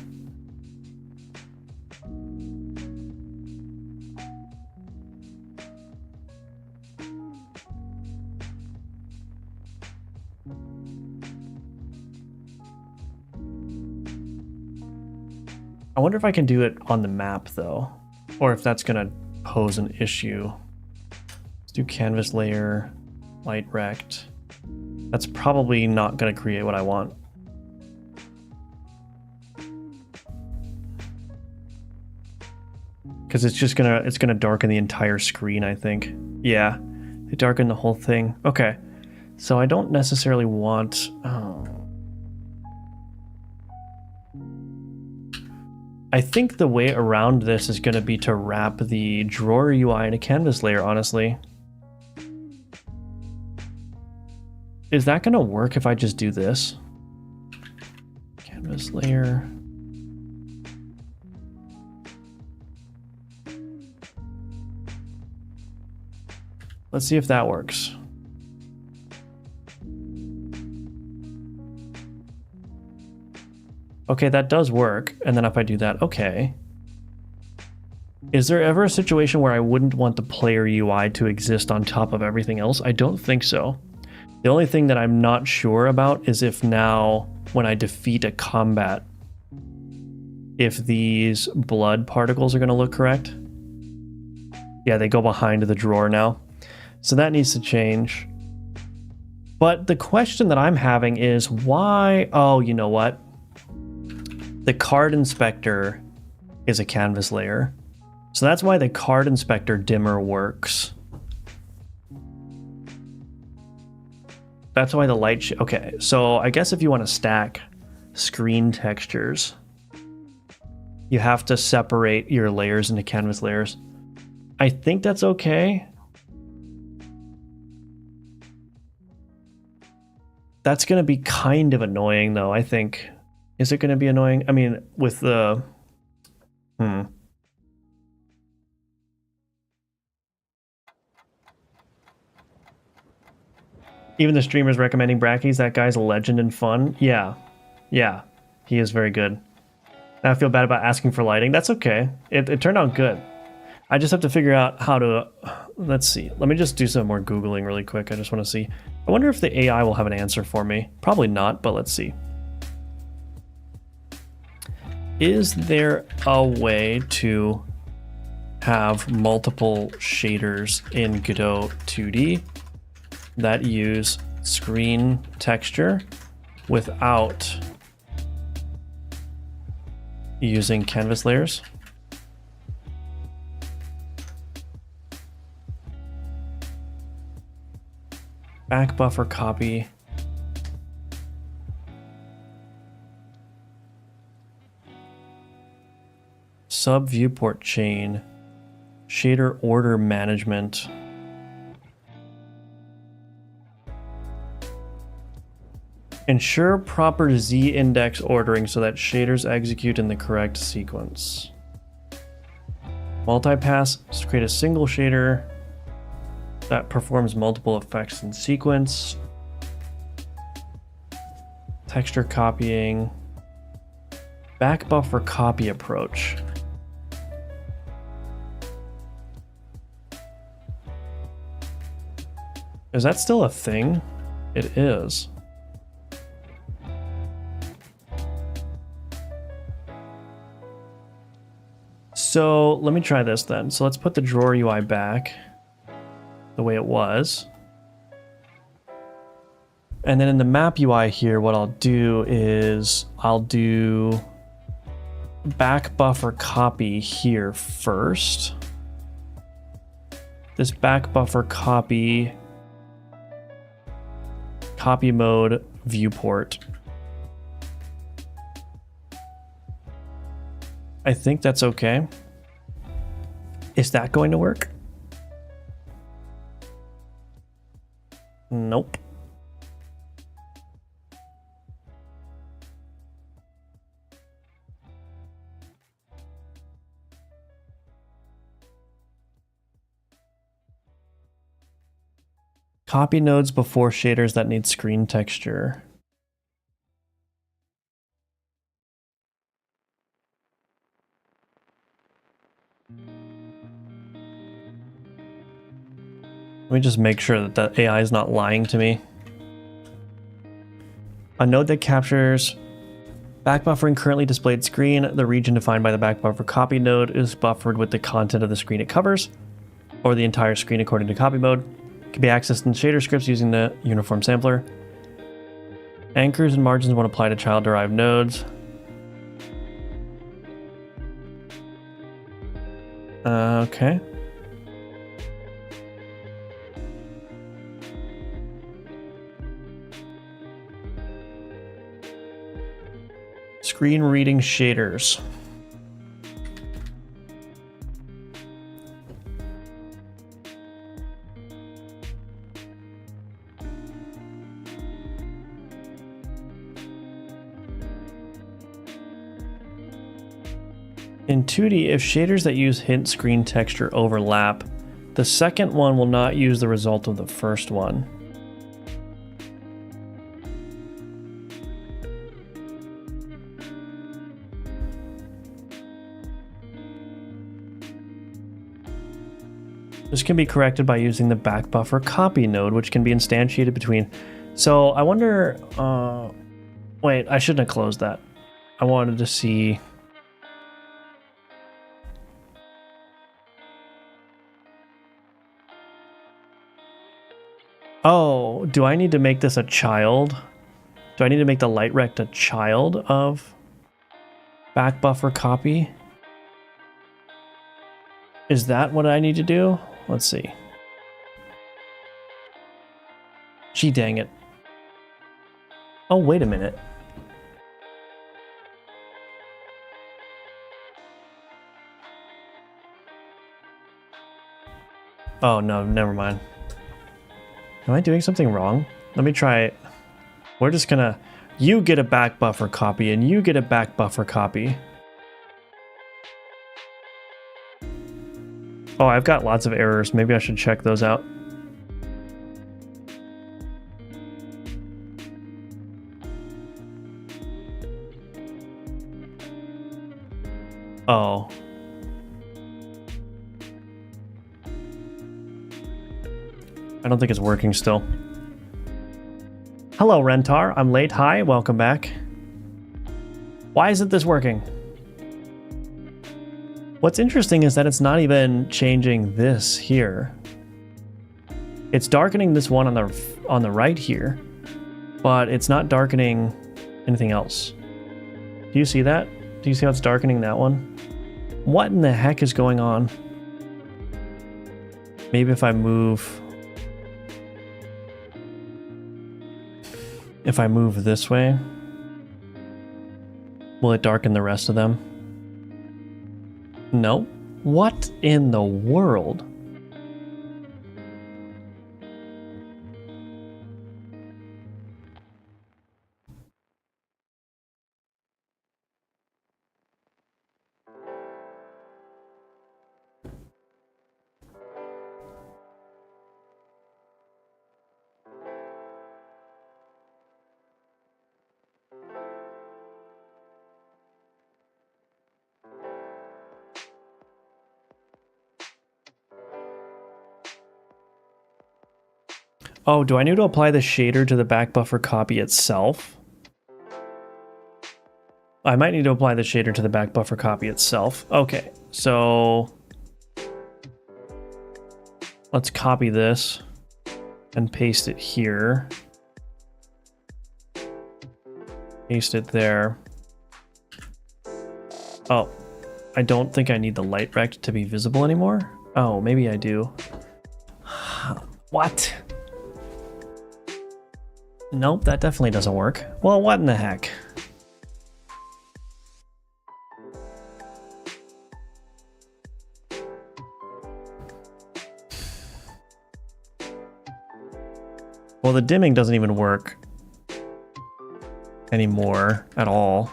Speaker 1: I wonder if I can do it on the map though, or if that's gonna pose an issue. Let's do canvas layer, light rect. That's probably not gonna create what I want. Because it's gonna darken the entire screen, I think. Yeah, it darkened the whole thing. Okay, so I don't necessarily want... Oh. I think the way around this is going to be to wrap the drawer UI in a canvas layer, honestly. Is that going to work if I just do this? Canvas layer. Let's see if that works. Okay, that does work. And then if I do that, okay. Is there ever a situation where I wouldn't want the player UI to exist on top of everything else? I don't think so. The only thing that I'm not sure about is if now when I defeat a combat, if these blood particles are going to look correct. Yeah, they go behind the drawer now. So that needs to change. But the question that I'm having is why... Oh, you know what? The card inspector is a canvas layer. So that's why the card inspector dimmer works. That's why the light... Okay, so I guess if you want to stack screen textures, you have to separate your layers into canvas layers. I think that's okay. That's going to be kind of annoying, though, I think. Is it going to be annoying? I mean, with the... Even the streamer's recommending Brackies. That guy's a legend and fun. Yeah. Yeah. He is very good. I feel bad about asking for lighting. That's okay. It turned out good. I just have to figure out how to... Let's see. Let me just do some more Googling really quick. I just want to see. I wonder if the AI will have an answer for me. Probably not, but let's see. Is there a way to have multiple shaders in Godot 2D that use screen texture without using canvas layers? Back buffer copy. Sub viewport chain. Shader order management. Ensure proper z-index ordering so that shaders execute in the correct sequence. Multipass, just create a single shader that performs multiple effects in sequence. Texture copying. Back buffer copy approach. Is that still a thing? It is. So let me try this then. So let's put the drawer UI back the way it was. And then in the map UI here, what I'll do is I'll do back buffer copy here first. This back buffer copy mode viewport. I think that's okay. Is that going to work? Nope. Copy nodes before shaders that need screen texture. Let me just make sure that the AI is not lying to me. A node that captures back buffering currently displayed screen. The region defined by the back buffer copy node is buffered with the content of the screen it covers, or the entire screen according to copy mode. It can be accessed in shader scripts using the uniform sampler. Anchors and margins won't apply to child-derived nodes. Okay. Screen reading shaders. In 2D, if shaders that use hint screen texture overlap, the second one will not use the result of the first one. This can be corrected by using the back buffer copy node, which can be instantiated between. So I wonder, wait, I shouldn't have closed that. I wanted to see. Oh, do I need to make this a child? Do I need to make the light rect a child of back buffer copy? Is that what I need to do? Let's see. Gee, dang it. Oh, wait a minute. Oh, no, never mind. Am I doing something wrong? Let me try it. We're just gonna... You get a back buffer copy, and you get a back buffer copy. Oh, I've got lots of errors. Maybe I should check those out. Oh. I don't think it's working still. Hello, Rentar. I'm late. Hi, welcome back. Why isn't this working? What's interesting is that it's not even changing this here. It's darkening this one on the right here, but it's not darkening anything else. Do you see that? Do you see how it's darkening that one? What in the heck is going on? Maybe if I move... If I move this way, will it darken the rest of them? No. What in the world? Oh, do I need to apply the shader to the back buffer copy itself? I might need to apply the shader to the back buffer copy itself. Okay, so let's copy this and paste it here. Paste it there. Oh, I don't think I need the light rect to be visible anymore. Oh, maybe I do. What? Nope, that definitely doesn't work. Well, what in the heck? Well, the dimming doesn't even work anymore at all.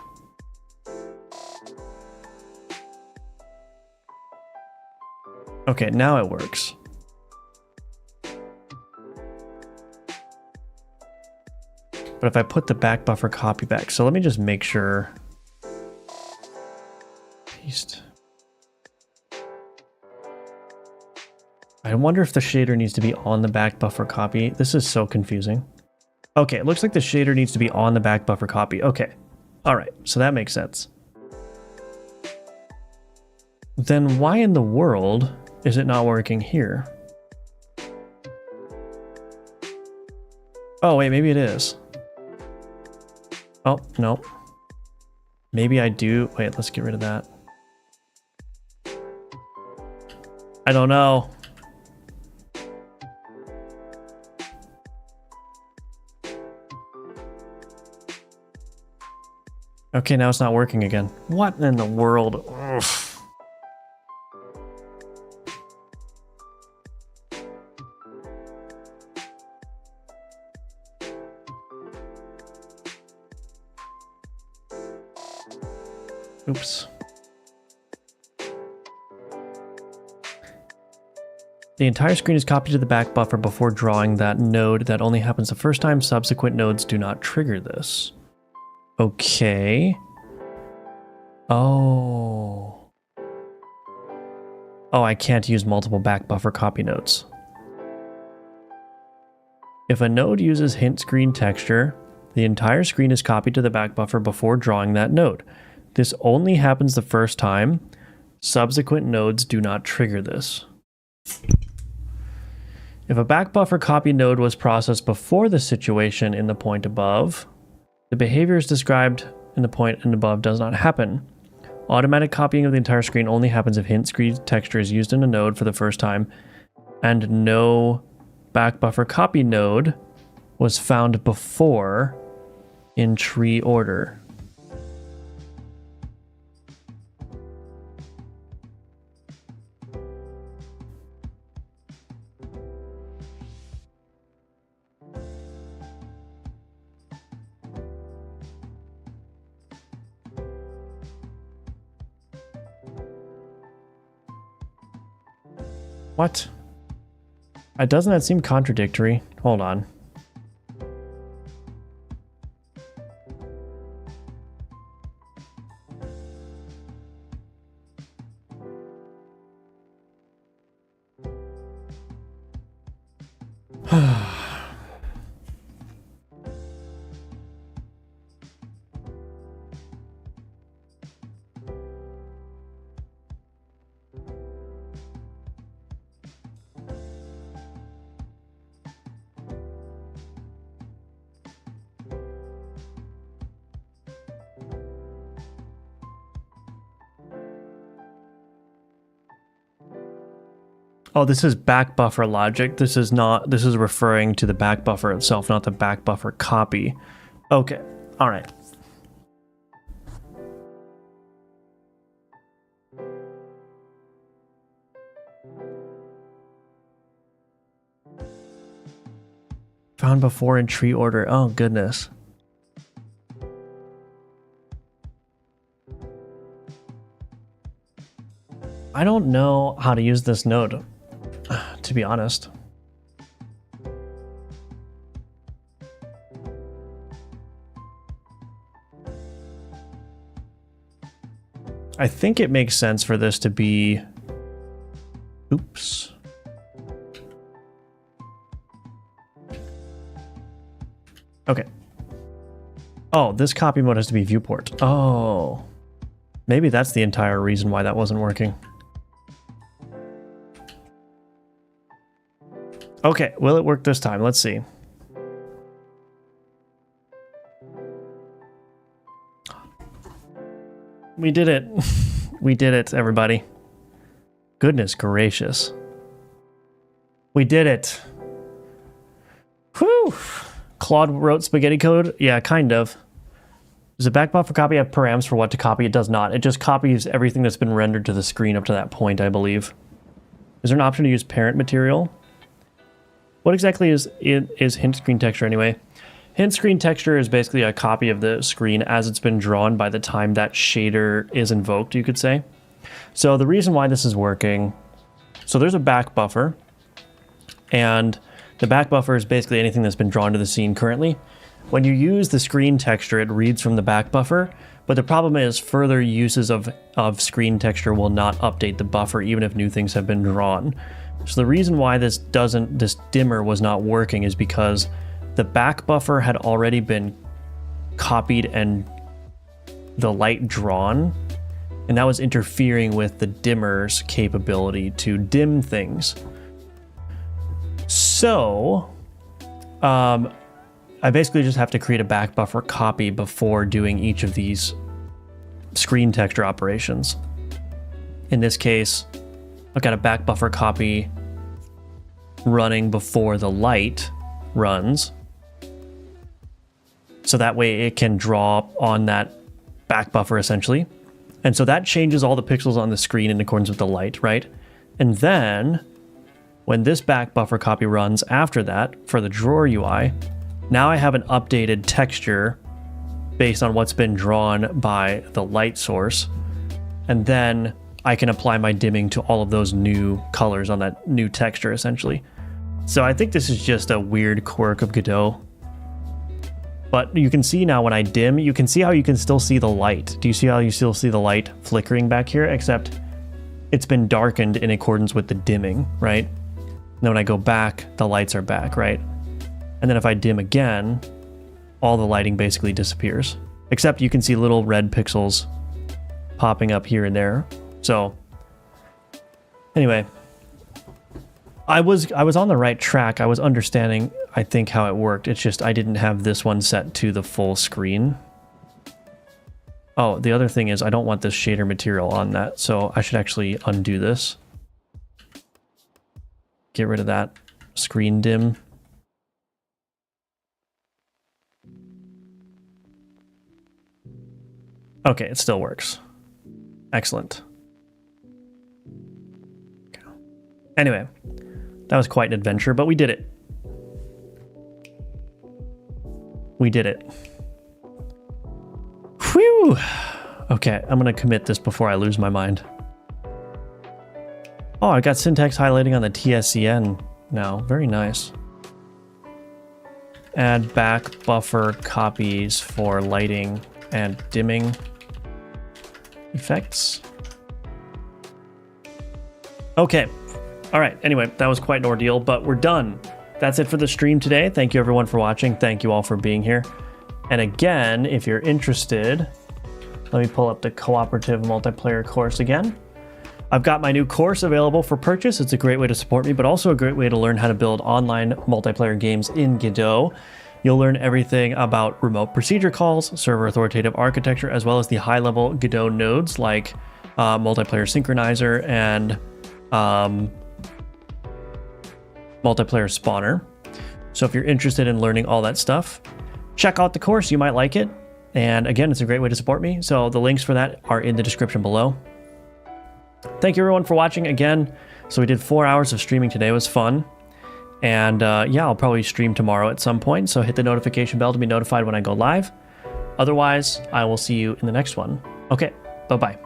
Speaker 1: Okay, now it works. But if I put the back buffer copy back, so let me just make sure. Paste. I wonder if the shader needs to be on the back buffer copy. This is so confusing. Okay, it looks like the shader needs to be on the back buffer copy. Okay. All right, so that makes sense. Then why in the world is it not working here? Oh, wait, maybe it is. Oh, no. Maybe I do. Wait, let's get rid of that. I don't know. Okay, now it's not working again. What in the world? Ugh. Oops. The entire screen is copied to the back buffer before drawing that node. That only happens the first time. Subsequent nodes do not trigger this. Okay. Oh. Oh, I can't use multiple back buffer copy nodes. If a node uses hint screen texture, the entire screen is copied to the back buffer before drawing that node. This only happens the first time. Subsequent nodes do not trigger this. If a back buffer copy node was processed before the situation in the point above, the behaviors described in the point and above does not happen. Automatic copying of the entire screen only happens if hint screen texture is used in a node for the first time and no back buffer copy node was found before in tree order. What? Doesn't that seem contradictory? Hold on. Oh, this is back buffer logic. This is referring to the back buffer itself, not the back buffer copy. Okay, all right. Found before in tree order. Oh, goodness. I don't know how to use this node, to be honest. I think it makes sense for this to be... Oops. Okay. Oh, this copy mode has to be viewport. Oh. Maybe that's the entire reason why that wasn't working. Okay, will it work this time? Let's see. We did it. We did it, everybody. Goodness gracious. We did it. Whew. Claude wrote spaghetti code? Yeah, kind of. Does a back buffer copy have params for what to copy? It does not. It just copies everything that's been rendered to the screen up to that point, I believe. Is there an option to use parent material? What exactly is hint screen texture anyway? Hint screen texture is basically a copy of the screen as it's been drawn by the time that shader is invoked, you could say. So the reason why this is working, so there's a back buffer, and the back buffer is basically anything that's been drawn to the scene currently. When you use the screen texture, it reads from the back buffer, but the problem is further uses of screen texture will not update the buffer even if new things have been drawn. So the reason why this dimmer was not working is because the back buffer had already been copied and the light drawn, and that was interfering with the dimmer's capability to dim things. So, I basically just have to create a back buffer copy before doing each of these screen texture operations. In this case, I've got a back buffer copy running before the light runs. So that way it can draw on that back buffer essentially. And so that changes all the pixels on the screen in accordance with the light, right? And then when this back buffer copy runs after that for the drawer UI, now I have an updated texture based on what's been drawn by the light source. And then I can apply my dimming to all of those new colors on that new texture essentially. So I think this is just a weird quirk of Godot. But you can see now when I dim, you can see how you can still see the light. Do you see how you still see the light flickering back here? Except it's been darkened in accordance with the dimming, right? Then when I go back, the lights are back, right? And then if I dim again, all the lighting basically disappears. Except you can see little red pixels popping up here and there. So anyway, I was on the right track. I was understanding, I think, how it worked. It's just I didn't have this one set to the full screen. Oh, the other thing is I don't want this shader material on that, so I should actually undo this. Get rid of that screen dim. Okay, it still works. Excellent. Anyway, that was quite an adventure, but we did it. We did it. Whew! Okay, I'm gonna commit this before I lose my mind. Oh, I got syntax highlighting on the TSCN now. Very nice. Add back buffer copies for lighting and dimming effects. Okay. All right. Anyway, that was quite an ordeal, but we're done. That's it for the stream today. Thank you everyone for watching. Thank you all for being here. And again, if you're interested, let me pull up the cooperative multiplayer course again. I've got my new course available for purchase. It's a great way to support me, but also a great way to learn how to build online multiplayer games in Godot. You'll learn everything about remote procedure calls, server authoritative architecture, as well as the high-level Godot nodes like multiplayer synchronizer and multiplayer spawner. So if you're interested in learning all that stuff, check out the course. You might like it. And again, it's a great way to support me. So the links for that are in the description below. Thank you everyone for watching again. So we did 4 hours of streaming today. It was fun. And yeah, I'll probably stream tomorrow at some point. So hit the notification bell to be notified when I go live. Otherwise, I will see you in the next one. Okay, bye-bye.